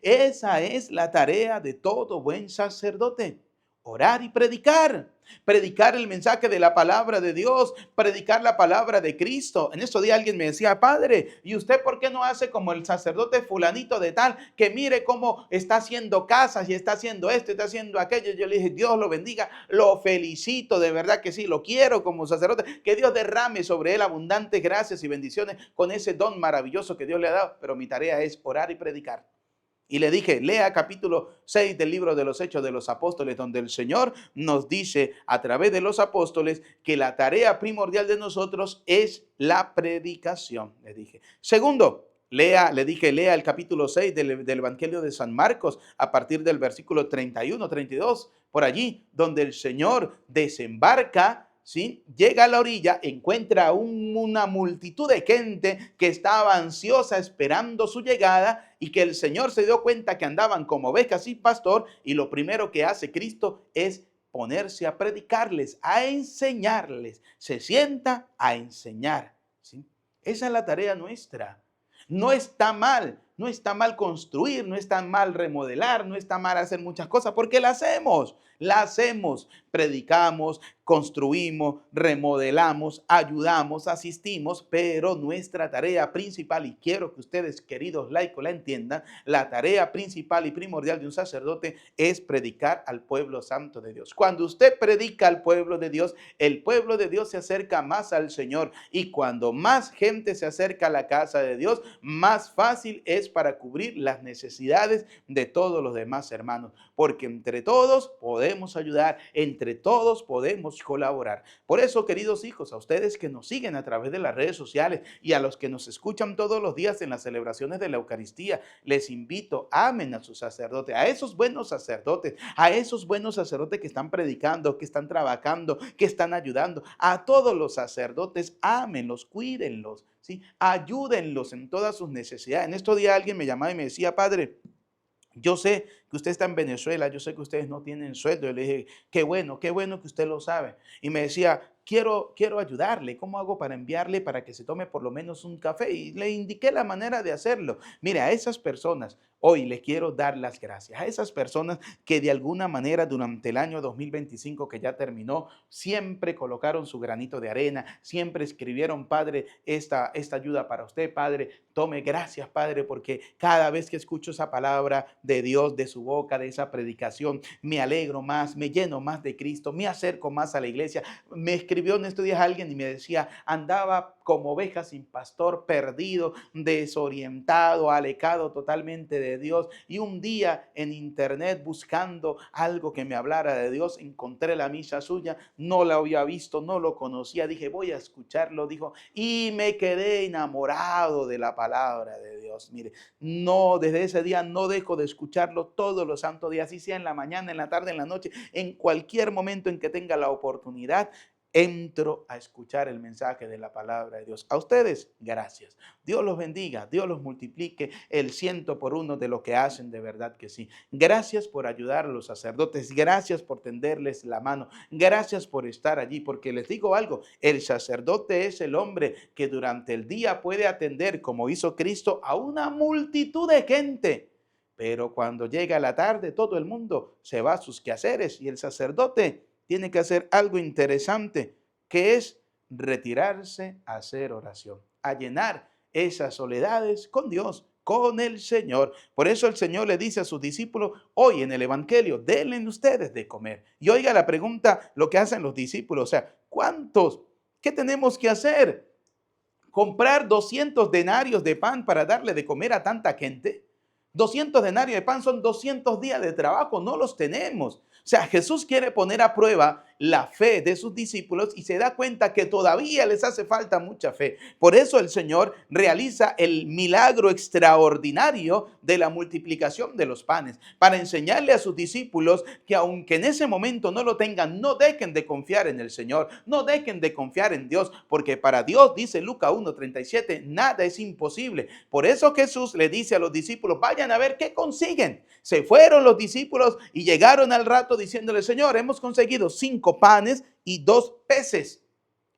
Esa es la tarea de todo buen sacerdote. Orar y predicar. Predicar el mensaje de la palabra de Dios, predicar la palabra de Cristo. En estos días alguien me decía, padre, ¿y usted por qué no hace como el sacerdote fulanito de tal, que mire cómo está haciendo casas y está haciendo esto, está haciendo aquello? Yo le dije, Dios lo bendiga, lo felicito, de verdad que sí, lo quiero como sacerdote, que Dios derrame sobre él abundantes gracias y bendiciones con ese don maravilloso que Dios le ha dado, pero mi tarea es orar y predicar. Y le dije, lea capítulo 6 del libro de los Hechos de los Apóstoles, donde el Señor nos dice a través de los apóstoles que la tarea primordial de nosotros es la predicación, le dije. Segundo, le dije, lea el capítulo 6 del Evangelio de San Marcos a partir del versículo 31, 32, por allí, donde el Señor desembarca, ¿sí? Llega a la orilla, encuentra una multitud de gente que estaba ansiosa esperando su llegada y que el Señor se dio cuenta que andaban como ovejas sin pastor, y lo primero que hace Cristo es ponerse a predicarles, a enseñarles. Se sienta a enseñar, ¿sí? Esa es la tarea nuestra. No está mal, no está mal construir, no está mal remodelar, no está mal hacer muchas cosas, porque la hacemos, predicamos, construimos, remodelamos, ayudamos, asistimos, pero nuestra tarea principal, y quiero que ustedes, queridos laicos, la entiendan, la tarea principal y primordial de un sacerdote es predicar al pueblo santo de Dios. Cuando usted predica al pueblo de Dios, el pueblo de Dios se acerca más al Señor, y cuando más gente se acerca a la casa de Dios, más fácil es para cubrir las necesidades de todos los demás hermanos, porque entre todos podemos ayudar, entre todos podemos colaborar. Por eso, queridos hijos, a ustedes que nos siguen a través de las redes sociales y a los que nos escuchan todos los días en las celebraciones de la Eucaristía, les invito, amen a sus sacerdotes, a esos buenos sacerdotes, que están predicando, que están trabajando, que están ayudando. A todos los sacerdotes, ámenlos, cuídenlos, ¿sí? Ayúdenlos en todas sus necesidades. En estos días alguien me llamaba y me decía, padre, yo sé que usted está en Venezuela, yo sé que ustedes no tienen sueldo. Yo le dije, qué bueno que usted lo sabe. Y me decía, quiero ayudarle. ¿Cómo hago para enviarle para que se tome por lo menos un café? Y le indiqué la manera de hacerlo. Mire, a esas personas hoy les quiero dar las gracias. A esas personas que de alguna manera durante el año 2025 que ya terminó, siempre colocaron su granito de arena, siempre escribieron, padre, esta ayuda para usted, padre, tome, gracias, padre, porque cada vez que escucho esa palabra de Dios, de su boca, de esa predicación, me alegro más, me lleno más de Cristo, me acerco más a la iglesia. Me escribió en estos días alguien y me decía, andaba como oveja sin pastor, perdido, desorientado, alejado totalmente de Dios, y un día en internet buscando algo que me hablara de Dios, encontré la misa suya, no la había visto, no lo conocía, dije, voy a escucharlo, dijo, y me quedé enamorado de la palabra de Dios. Mire, no, desde ese día no dejo de escucharlo todos los santos días, así sea en la mañana, en la tarde, en la noche, en cualquier momento en que tenga la oportunidad. entro a escuchar el mensaje de la palabra de Dios. A ustedes, gracias. Dios los bendiga, Dios los multiplique el 100 por 1 de lo que hacen, de verdad que sí. Gracias por ayudar a los sacerdotes, gracias por tenderles la mano, gracias por estar allí, porque les digo algo, el sacerdote es el hombre que durante el día puede atender, como hizo Cristo, a una multitud de gente. Pero cuando llega la tarde, todo el mundo se va a sus quehaceres y el sacerdote tiene que hacer algo interesante, que es retirarse a hacer oración, a llenar esas soledades con Dios, con el Señor. Por eso el Señor le dice a sus discípulos hoy en el Evangelio, denle ustedes de comer. Y oiga la pregunta, lo que hacen los discípulos, o sea, ¿cuántos? ¿Qué tenemos que hacer? ¿Comprar 200 denarios de pan para darle de comer a tanta gente? 200 denarios de pan son 200 días de trabajo, no los tenemos. O sea, Jesús quiere poner a prueba la fe de sus discípulos y se da cuenta que todavía les hace falta mucha fe. Por eso el Señor realiza el milagro extraordinario de la multiplicación de los panes, para enseñarle a sus discípulos que aunque en ese momento no lo tengan, no dejen de confiar en el Señor, no dejen de confiar en Dios, porque para Dios, dice Lucas 1:37, nada es imposible. Por eso Jesús le dice a los discípulos, vayan a ver qué consiguen. Se fueron los discípulos y llegaron al rato diciéndole, Señor, hemos conseguido 5 panes y 2 peces.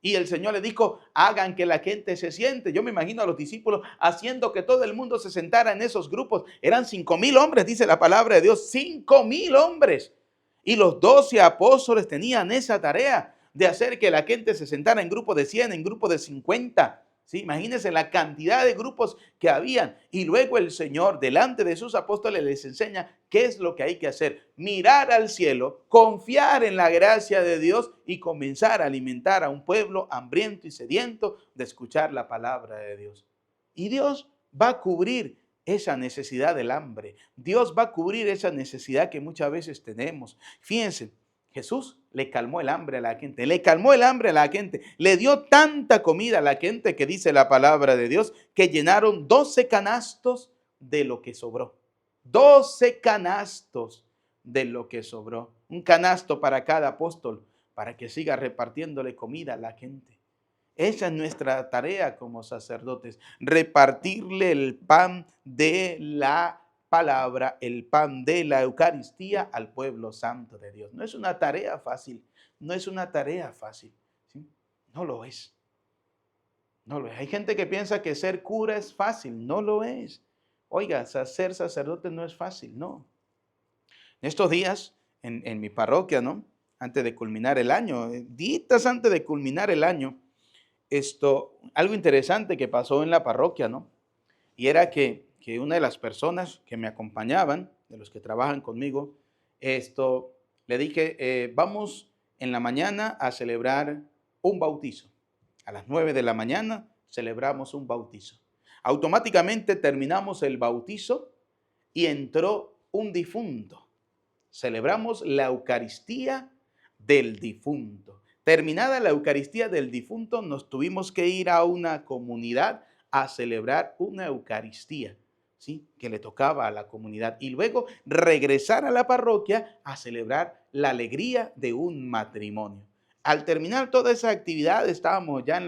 Y el Señor le dijo, hagan que la gente se siente. Yo me imagino a los discípulos haciendo que todo el mundo se sentara en esos grupos. Eran 5,000 hombres, dice la palabra de Dios, 5,000 hombres. Y los 12 apóstoles tenían esa tarea de hacer que la gente se sentara en grupo de 100, en grupo de 50. ¿Sí? Imagínense la cantidad de grupos que habían. Y luego el Señor, delante de sus apóstoles, les enseña qué es lo que hay que hacer. Mirar al cielo, confiar en la gracia de Dios y comenzar a alimentar a un pueblo hambriento y sediento de escuchar la palabra de Dios. Y Dios va a cubrir esa necesidad del hambre. Dios va a cubrir esa necesidad que muchas veces tenemos. Fíjense, Jesús le calmó el hambre a la gente, le calmó el hambre a la gente, le dio tanta comida a la gente que dice la palabra de Dios que llenaron 12 canastos de lo que sobró. 12 canastos de lo que sobró. Un canasto para cada apóstol para que siga repartiéndole comida a la gente. Esa es nuestra tarea como sacerdotes, repartirle el pan de la palabra, el pan de la Eucaristía al pueblo santo de Dios. No es una tarea fácil, no es una tarea fácil, ¿sí? No lo es, no lo es. Hay gente que piensa que ser cura es fácil, no lo es. Oiga, ser sacerdote no es fácil, no. En estos días, en mi parroquia, ¿no? Antes de culminar el año, días antes de culminar el año, algo interesante que pasó en la parroquia, ¿no? Y era que una de las personas que me acompañaban, de los que trabajan conmigo, le dije, vamos en la mañana a celebrar un bautizo. A las 9 de la mañana celebramos un bautizo. Automáticamente terminamos el bautizo y entró un difunto. Celebramos la Eucaristía del difunto. Terminada la Eucaristía del difunto, nos tuvimos que ir a una comunidad a celebrar una Eucaristía, ¿sí? Que le tocaba a la comunidad, y luego regresar a la parroquia a celebrar la alegría de un matrimonio. Al terminar toda esa actividad, estábamos ya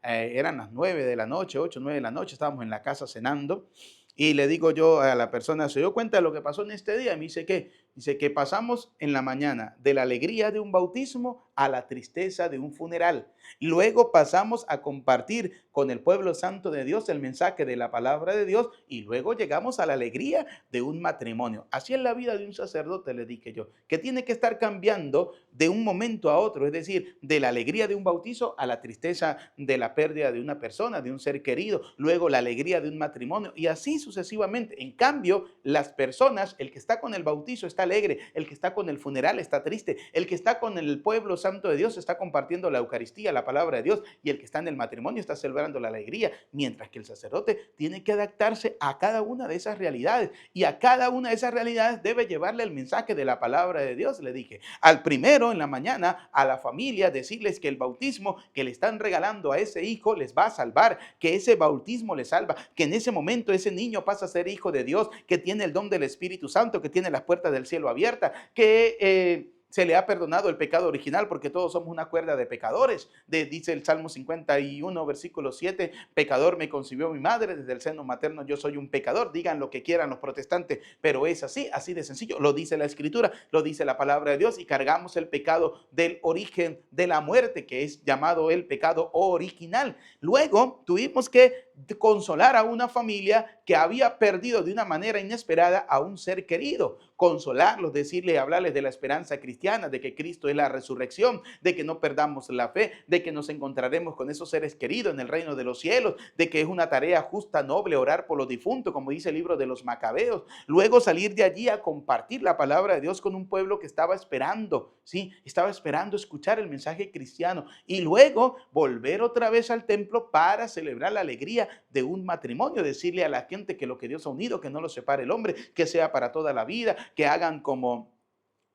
eran las 9 de la noche, 8, 9 de la noche, estábamos en la casa cenando, y le digo yo a la persona, ¿se dio cuenta de lo que pasó en este día? Me dice, ¿qué? Dice que pasamos en la mañana de la alegría de un bautismo a la tristeza de un funeral. Luego pasamos a compartir con el pueblo santo de Dios el mensaje de la palabra de Dios y luego llegamos a la alegría de un matrimonio. Así es la vida de un sacerdote, le dije yo, que tiene que estar cambiando de un momento a otro, es decir, de la alegría de un bautizo a la tristeza de la pérdida de una persona, de un ser querido, luego la alegría de un matrimonio y así sucesivamente. En cambio, las personas, el que está con el bautizo está alegre, el que está con el funeral está triste, el que está con el pueblo santo de Dios está compartiendo la Eucaristía, la palabra de Dios, y el que está en el matrimonio está celebrando la alegría, mientras que el sacerdote tiene que adaptarse a cada una de esas realidades y a cada una de esas realidades debe llevarle el mensaje de la palabra de Dios. Le dije, al primero en la mañana, a la familia, decirles que el bautismo que le están regalando a ese hijo les va a salvar, que ese bautismo le salva, que en ese momento ese niño pasa a ser hijo de Dios, que tiene el don del Espíritu Santo, que tiene las puertas del cielo abiertas, que se le ha perdonado el pecado original porque todos somos una cuerda de pecadores. Dice el Salmo 51, versículo 7, pecador me concibió mi madre, desde el seno materno yo soy un pecador. Digan lo que quieran los protestantes, pero es así de sencillo. Lo dice la Escritura, lo dice la palabra de Dios, y cargamos el pecado del origen de la muerte, que es llamado el pecado original. Luego tuvimos que consolar a una familia que había perdido de una manera inesperada a un ser querido. Consolarlos, decirles, hablarles de la esperanza cristiana, de que Cristo es la resurrección, de que no perdamos la fe, de que nos encontraremos con esos seres queridos en el reino de los cielos, de que es una tarea justa, noble, orar por los difuntos, como dice el libro de los Macabeos. Luego salir de allí a compartir la palabra de Dios con un pueblo que estaba esperando, ¿sí? Estaba esperando escuchar el mensaje cristiano, y luego volver otra vez al templo para celebrar la alegría de un matrimonio, decirle a la gente que lo que Dios ha unido, que no lo separe el hombre, que sea para toda la vida, que hagan como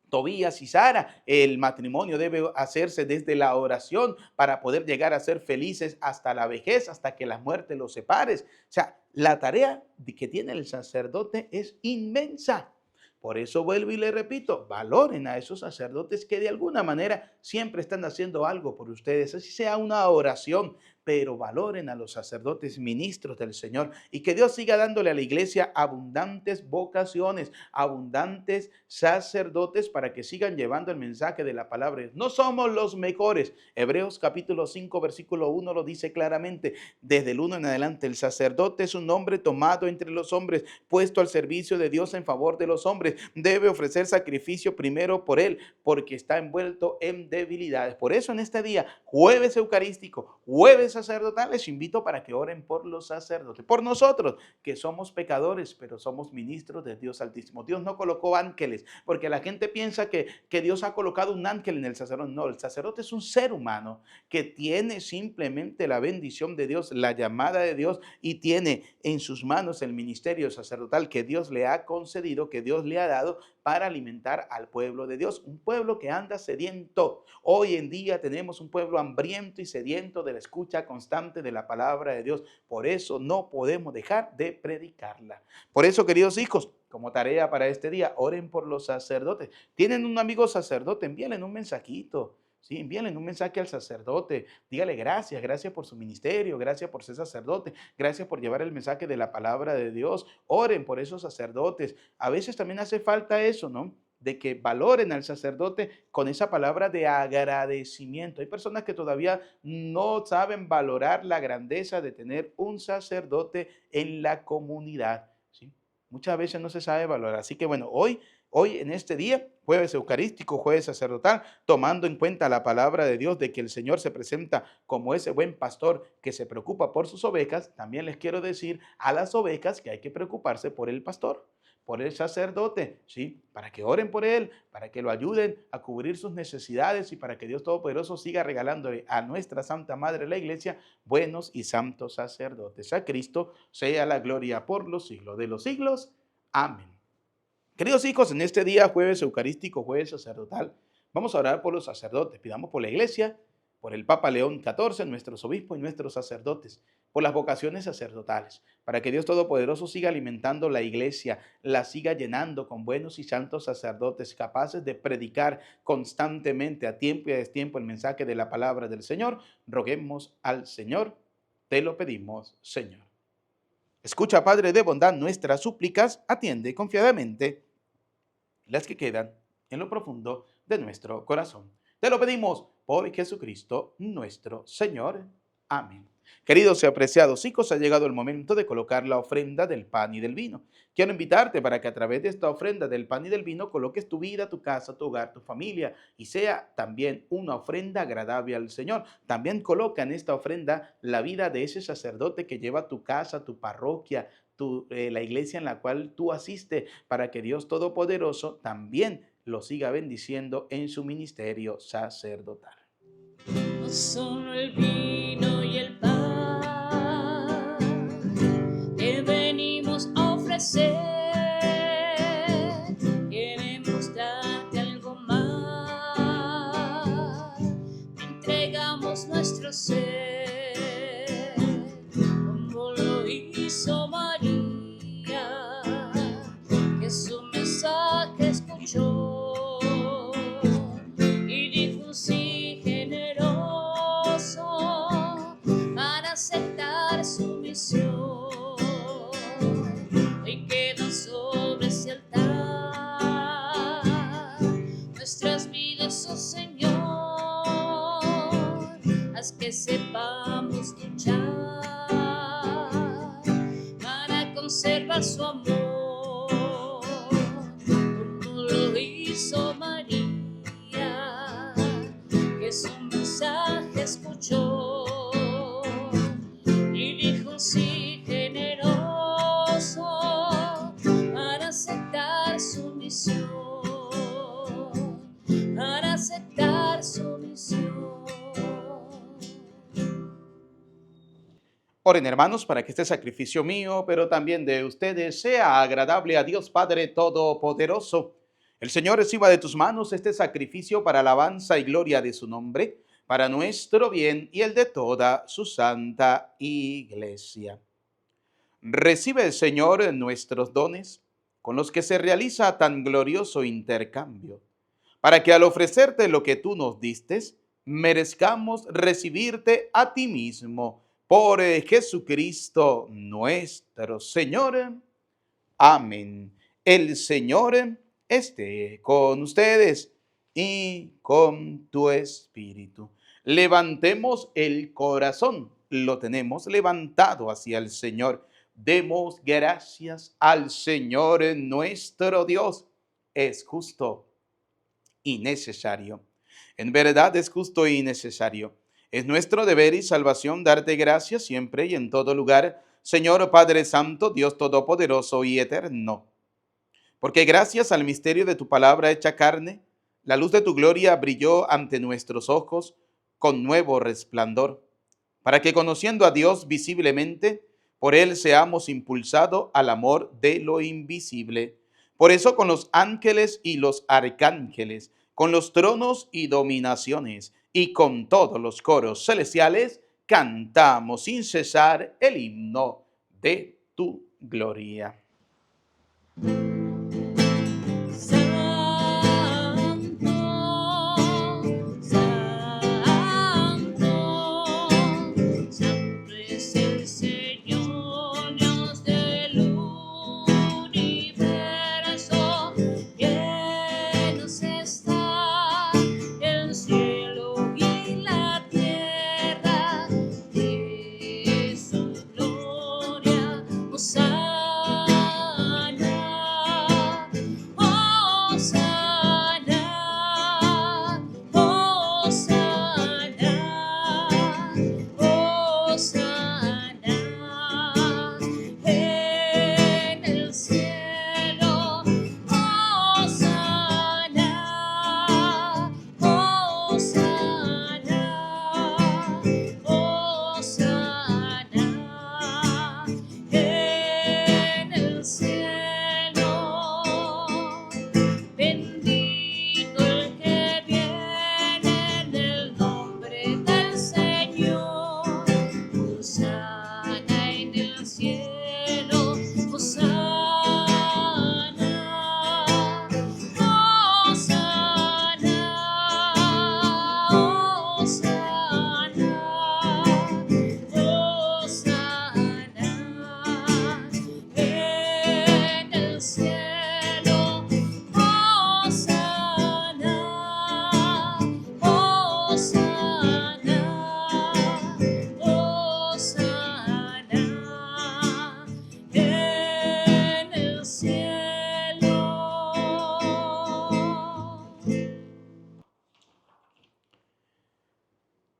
Tobías y Sara. El matrimonio debe hacerse desde la oración para poder llegar a ser felices hasta la vejez, hasta que la muerte los separe. O sea, la tarea que tiene el sacerdote es inmensa. Por eso vuelvo y le repito, valoren a esos sacerdotes que de alguna manera siempre están haciendo algo por ustedes, así sea una oración, pero valoren a los sacerdotes ministros del Señor, y que Dios siga dándole a la iglesia abundantes vocaciones, abundantes sacerdotes para que sigan llevando el mensaje de la palabra. No somos los mejores. Hebreos capítulo 5 versículo 1 lo dice claramente. Desde el 1 en adelante, el sacerdote es un hombre tomado entre los hombres, puesto al servicio de Dios en favor de los hombres. Debe ofrecer sacrificio primero por él, porque está envuelto en debilidades. Por eso en este día, jueves eucarístico, jueves sacerdotal, les invito para que oren por los sacerdotes, por nosotros que somos pecadores, pero somos ministros de Dios Altísimo. Dios no colocó ángeles, porque la gente piensa que Dios ha colocado un ángel en el sacerdote. No, el sacerdote es un ser humano que tiene simplemente la bendición de Dios, la llamada de Dios, y tiene en sus manos el ministerio sacerdotal que Dios le ha concedido, que Dios le ha dado para alimentar al pueblo de Dios, un pueblo que anda sediento. Hoy en día tenemos un pueblo hambriento y sediento de la escucha constante de la palabra de Dios. Por eso no podemos dejar de predicarla. Por eso, queridos hijos, como tarea para este día, oren por los sacerdotes. ¿Tienen un amigo sacerdote? Envíenle un mensajito. Sí, envíenle un mensaje al sacerdote, dígale gracias por su ministerio, gracias por ser sacerdote, gracias por llevar el mensaje de la palabra de Dios. Oren por esos sacerdotes. A veces también hace falta eso, ¿no? De que valoren al sacerdote con esa palabra de agradecimiento. Hay personas que todavía no saben valorar la grandeza de tener un sacerdote en la comunidad, ¿sí? Muchas veces no se sabe valorar. Así que bueno, hoy en este día, jueves eucarístico, jueves sacerdotal, tomando en cuenta la palabra de Dios de que el Señor se presenta como ese buen pastor que se preocupa por sus ovejas, también les quiero decir a las ovejas que hay que preocuparse por el pastor, por el sacerdote, ¿sí? Para que oren por él, para que lo ayuden a cubrir sus necesidades y para que Dios Todopoderoso siga regalándole a nuestra Santa Madre la Iglesia buenos y santos sacerdotes. A Cristo sea la gloria por los siglos de los siglos. Amén. Queridos hijos, en este día, jueves eucarístico, jueves sacerdotal, vamos a orar por los sacerdotes. Pidamos por la iglesia, por el Papa León XIV, nuestros obispos y nuestros sacerdotes, por las vocaciones sacerdotales, para que Dios Todopoderoso siga alimentando la iglesia, la siga llenando con buenos y santos sacerdotes capaces de predicar constantemente, a tiempo y a destiempo, el mensaje de la palabra del Señor. Roguemos al Señor, te lo pedimos, Señor. Escucha, Padre de bondad, nuestras súplicas, atiende confiadamente las que quedan en lo profundo de nuestro corazón. Te lo pedimos por Jesucristo nuestro Señor. Amén. Queridos y apreciados hijos, ha llegado el momento de colocar la ofrenda del pan y del vino. Quiero invitarte para que a través de esta ofrenda del pan y del vino coloques tu vida, tu casa, tu hogar, tu familia, y sea también una ofrenda agradable al Señor. También coloca en esta ofrenda la vida de ese sacerdote que lleva tu casa, tu parroquia, la iglesia en la cual tú asistes, para que Dios Todopoderoso también lo siga bendiciendo en su ministerio sacerdotal. No solo el vino y el pan te venimos a ofrecer, queremos darte algo más, te entregamos nuestro ser, como lo hizo María, que su mensaje escuchó. misión. Hoy quedan sobre ese altar nuestras vidas, oh Señor. Haz que sepamos luchar para conservar su amor, como lo hizo María, que su mensaje escuchó y dijo sí generoso para aceptar su misión, para aceptar su misión. Oren, hermanos, para que este sacrificio mío, pero también de ustedes, sea agradable a Dios Padre Todopoderoso. El Señor reciba de tus manos este sacrificio para alabanza y gloria de su nombre, para nuestro bien y el de toda su santa iglesia. Recibe el Señor nuestros dones, con los que se realiza tan glorioso intercambio, para que al ofrecerte lo que tú nos distes, merezcamos recibirte a ti mismo, por Jesucristo nuestro Señor. Amén. El Señor esté con ustedes y con tu espíritu. Levantemos el corazón. Lo tenemos levantado hacia el Señor. Demos gracias al Señor nuestro Dios. Es justo y necesario. En verdad es justo y necesario. Es nuestro deber y salvación darte gracias siempre y en todo lugar, Señor Padre Santo, Dios Todopoderoso y Eterno. Porque gracias al misterio de tu palabra hecha carne, la luz de tu gloria brilló ante nuestros ojos con nuevo resplandor, para que conociendo a Dios visiblemente, por él seamos impulsados al amor de lo invisible. Por eso con los ángeles y los arcángeles, con los tronos y dominaciones, y con todos los coros celestiales, cantamos sin cesar el himno de tu gloria.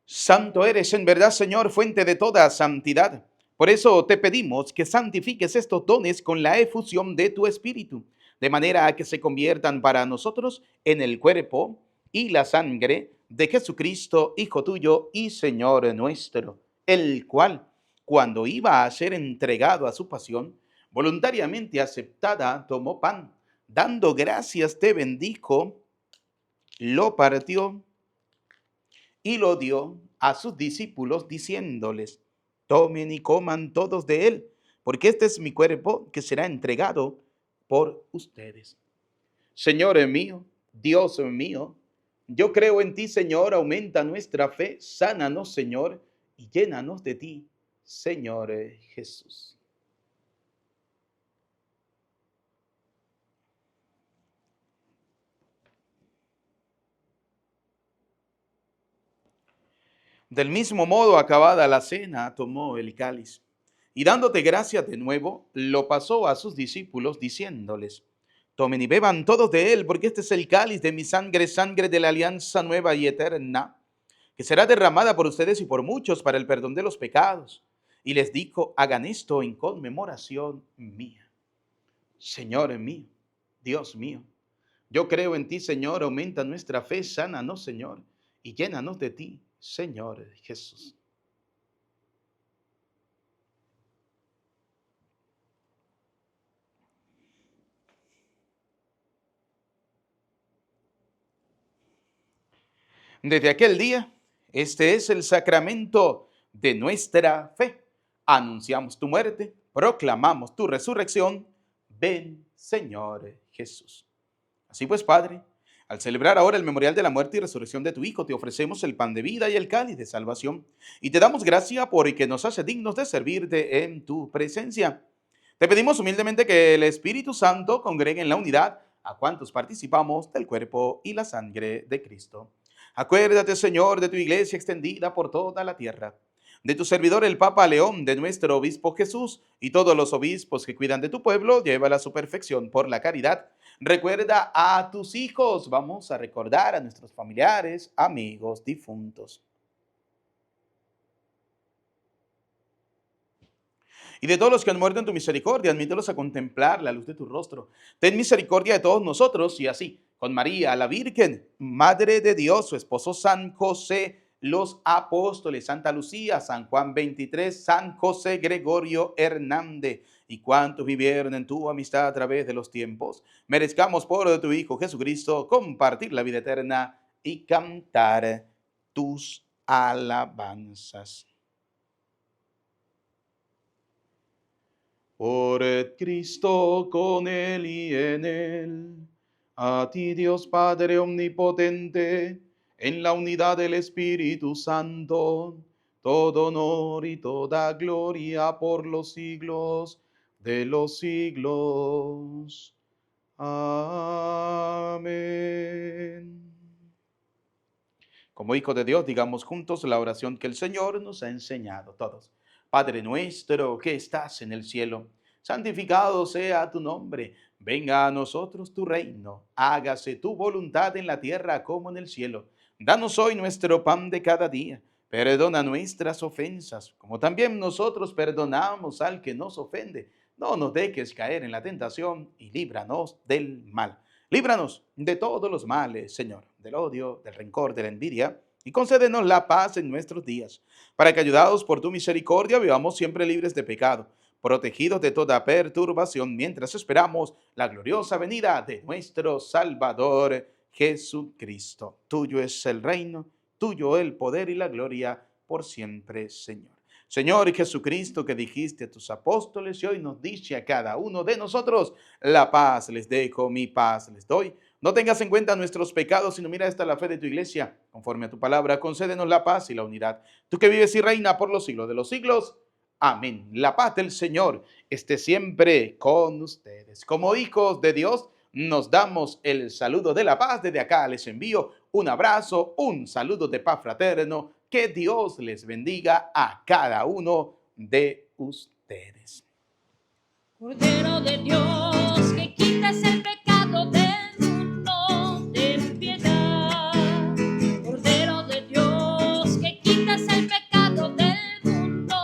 Santo eres en verdad, Señor, fuente de toda santidad. Por eso te pedimos que santifiques estos dones con la efusión de tu Espíritu, de manera que se conviertan para nosotros en el cuerpo y la sangre de Jesucristo, Hijo tuyo y Señor nuestro, el cual, cuando iba a ser entregado a su pasión, voluntariamente aceptada, tomó pan, dando gracias, te bendijo, lo partió y lo dio a sus discípulos diciéndoles: tomen y coman todos de él, porque este es mi cuerpo que será entregado por ustedes. Señor mío, Dios mío, yo creo en ti, Señor, aumenta nuestra fe, sánanos, Señor, y llénanos de ti, Señor Jesús. Del mismo modo, acabada la cena, tomó el cáliz y dándote gracias de nuevo, lo pasó a sus discípulos diciéndoles, tomen y beban todos de él, porque este es el cáliz de mi sangre, sangre de la alianza nueva y eterna, que será derramada por ustedes y por muchos para el perdón de los pecados. Y les dijo, hagan esto en conmemoración mía. Señor mío, Dios mío, yo creo en ti, Señor, aumenta nuestra fe, sánanos, Señor, y llénanos de ti, Señor Jesús. Desde aquel día, este es el sacramento de nuestra fe. Anunciamos tu muerte, proclamamos tu resurrección. Ven, Señor Jesús. Así pues, Padre, al celebrar ahora el memorial de la muerte y resurrección de tu Hijo, te ofrecemos el pan de vida y el cáliz de salvación. Y te damos gracia porque nos hace dignos de servirte en tu presencia. Te pedimos humildemente que el Espíritu Santo congregue en la unidad a cuantos participamos del cuerpo y la sangre de Cristo. Acuérdate, Señor, de tu iglesia extendida por toda la tierra, de tu servidor el Papa León, de nuestro obispo Jesús y todos los obispos que cuidan de tu pueblo, llévala a su perfección por la caridad. Recuerda a tus hijos, vamos a recordar a nuestros familiares, amigos, difuntos. Y de todos los que han muerto en tu misericordia, admítelos a contemplar la luz de tu rostro. Ten misericordia de todos nosotros y así, con María, la Virgen, Madre de Dios, su esposo San José, los apóstoles, Santa Lucía, San Juan 23, San José Gregorio Hernández y cuantos vivieron en tu amistad a través de los tiempos, merezcamos por tu Hijo Jesucristo compartir la vida eterna y cantar tus alabanzas. Por Cristo, con Él y en Él, a ti Dios Padre omnipotente, en la unidad del Espíritu Santo, todo honor y toda gloria por los siglos de los siglos. Amén. Como hijos de Dios, digamos juntos la oración que el Señor nos ha enseñado todos. Padre nuestro que estás en el cielo, santificado sea tu nombre. Venga a nosotros tu reino. Hágase tu voluntad en la tierra como en el cielo. Danos hoy nuestro pan de cada día. Perdona nuestras ofensas, como también nosotros perdonamos al que nos ofende. No nos dejes caer en la tentación y líbranos del mal. Líbranos de todos los males, Señor, del odio, del rencor, de la envidia, y concédenos la paz en nuestros días, para que, ayudados por tu misericordia, vivamos siempre libres de pecado, protegidos de toda perturbación, mientras esperamos la gloriosa venida de nuestro Salvador Jesucristo. Tuyo es el reino, tuyo el poder y la gloria por siempre, Señor. Señor Jesucristo, que dijiste a tus apóstoles y hoy nos dice a cada uno de nosotros, la paz les dejo, mi paz les doy. No tengas en cuenta nuestros pecados, sino mira esta la fe de tu iglesia. Conforme a tu palabra, concédenos la paz y la unidad. Tú que vives y reina por los siglos de los siglos. Amén. La paz del Señor esté siempre con ustedes. Como hijos de Dios, nos damos el saludo de la paz. Desde acá les envío un abrazo, un saludo de paz fraterno. Que Dios les bendiga a cada uno de ustedes. Cordero de Dios, que quitas el pecado del mundo, ten piedad. Cordero de Dios, que quitas el pecado del mundo,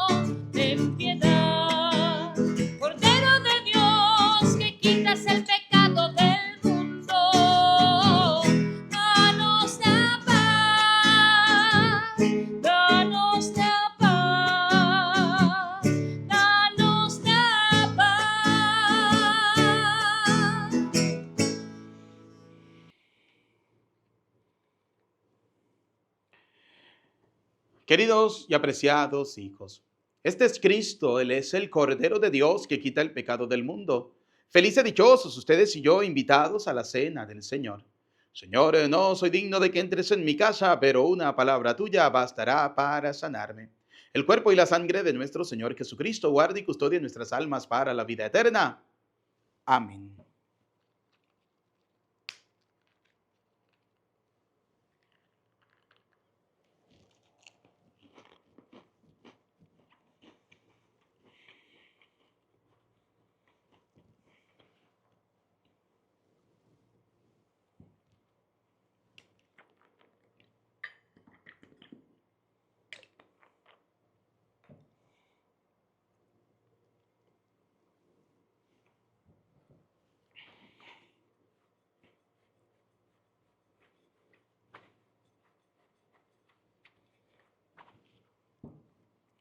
ten piedad. Cordero de Dios, que quitas el pecado del mundo, danos la paz, danos la paz, danos la paz. Queridos y apreciados hijos, este es Cristo, Él es el Cordero de Dios que quita el pecado del mundo. Felices y dichosos ustedes y yo, invitados a la cena del Señor. Señor, no soy digno de que entres en mi casa, pero una palabra tuya bastará para sanarme. el cuerpo y la sangre de nuestro Señor Jesucristo, guarde y custodie nuestras almas para la vida eterna. Amén.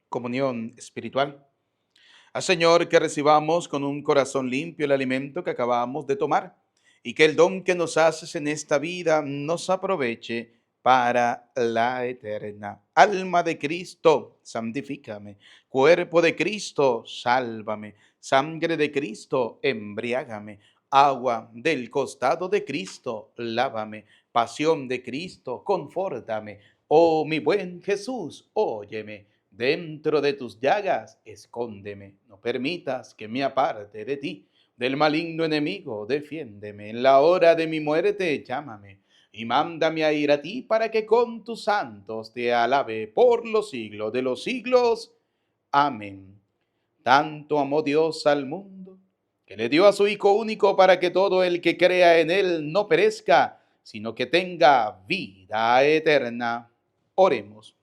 Comunión espiritual. Al Señor, que recibamos con un corazón limpio el alimento que acabamos de tomar y que el don que nos haces en esta vida nos aproveche para la eterna. Alma de Cristo, santifícame. Cuerpo de Cristo, sálvame. Sangre de Cristo, embriágame. Agua del costado de Cristo, lávame. Pasión de Cristo, confórtame. Oh, mi buen Jesús, óyeme. Dentro de tus llagas, escóndeme. No permitas que me aparte de ti. Del maligno enemigo, defiéndeme. En la hora de mi muerte, llámame. Y mándame a ir a ti para que con tus santos te alabe por los siglos de los siglos. Amén. Tanto amó Dios al mundo, que le dio a su Hijo único para que todo el que crea en él no perezca, sino que tenga vida eterna. Oremos.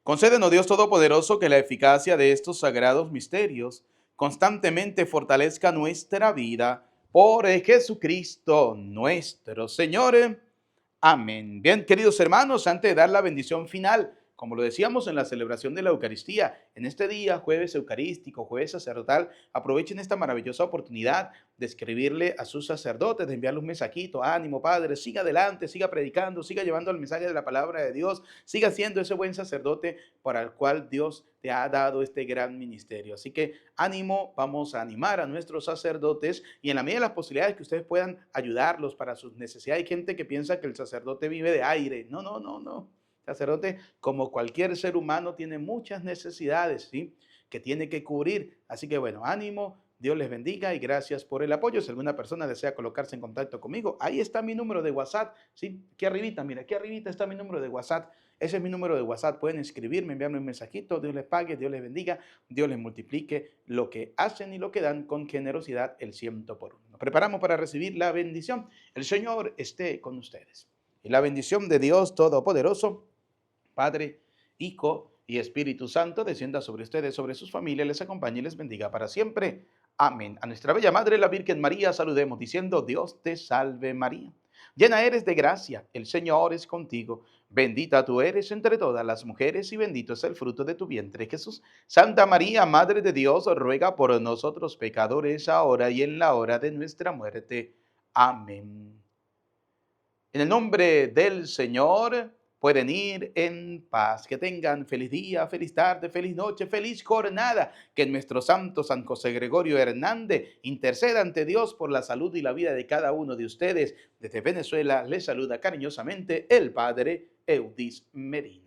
Concédenos, Dios Todopoderoso, que la eficacia de estos sagrados misterios constantemente fortalezca nuestra vida por Jesucristo nuestro Señor. Amén. Bien, queridos hermanos, antes de dar la bendición final, como lo decíamos en la celebración de la Eucaristía, en este día, jueves eucarístico, jueves sacerdotal, aprovechen esta maravillosa oportunidad de escribirle a sus sacerdotes, de enviarle un mensajito: ánimo, Padre, siga adelante, siga predicando, siga llevando el mensaje de la palabra de Dios, siga siendo ese buen sacerdote para el cual Dios te ha dado este gran ministerio. Así que ánimo, vamos a animar a nuestros sacerdotes y en la medida de las posibilidades que ustedes puedan ayudarlos para sus necesidades. Hay gente que piensa que el sacerdote vive de aire. No, no, no, no. El sacerdote, como cualquier ser humano, tiene muchas necesidades, ¿sí?, que tiene que cubrir. Así que bueno, ánimo, Dios les bendiga y gracias por el apoyo. Si alguna persona desea colocarse en contacto conmigo, ahí está mi número de WhatsApp, ¿sí? Aquí arribita, mira, aquí arribita está mi número de WhatsApp. Ese es mi número de WhatsApp. Pueden escribirme, enviarme un mensajito. Dios les pague, Dios les bendiga, Dios les multiplique lo que hacen y lo que dan con generosidad el 100 por 1. Nos preparamos para recibir la bendición. El Señor esté con ustedes. Y la bendición de Dios Todopoderoso, Padre, Hijo y Espíritu Santo, descienda sobre ustedes, sobre sus familias, les acompañe y les bendiga para siempre. Amén. A nuestra bella Madre, la Virgen María, saludemos diciendo: Dios te salve María. Llena eres de gracia, el Señor es contigo. Bendita tú eres entre todas las mujeres y bendito es el fruto de tu vientre, Jesús. Santa María, Madre de Dios, ruega por nosotros pecadores, ahora y en la hora de nuestra muerte. Amén. En el nombre del Señor, pueden ir en paz. Que tengan feliz día, feliz tarde, feliz noche, feliz jornada. Que nuestro santo San José Gregorio Hernández interceda ante Dios por la salud y la vida de cada uno de ustedes. Desde Venezuela les saluda cariñosamente el Padre Eudis Medina.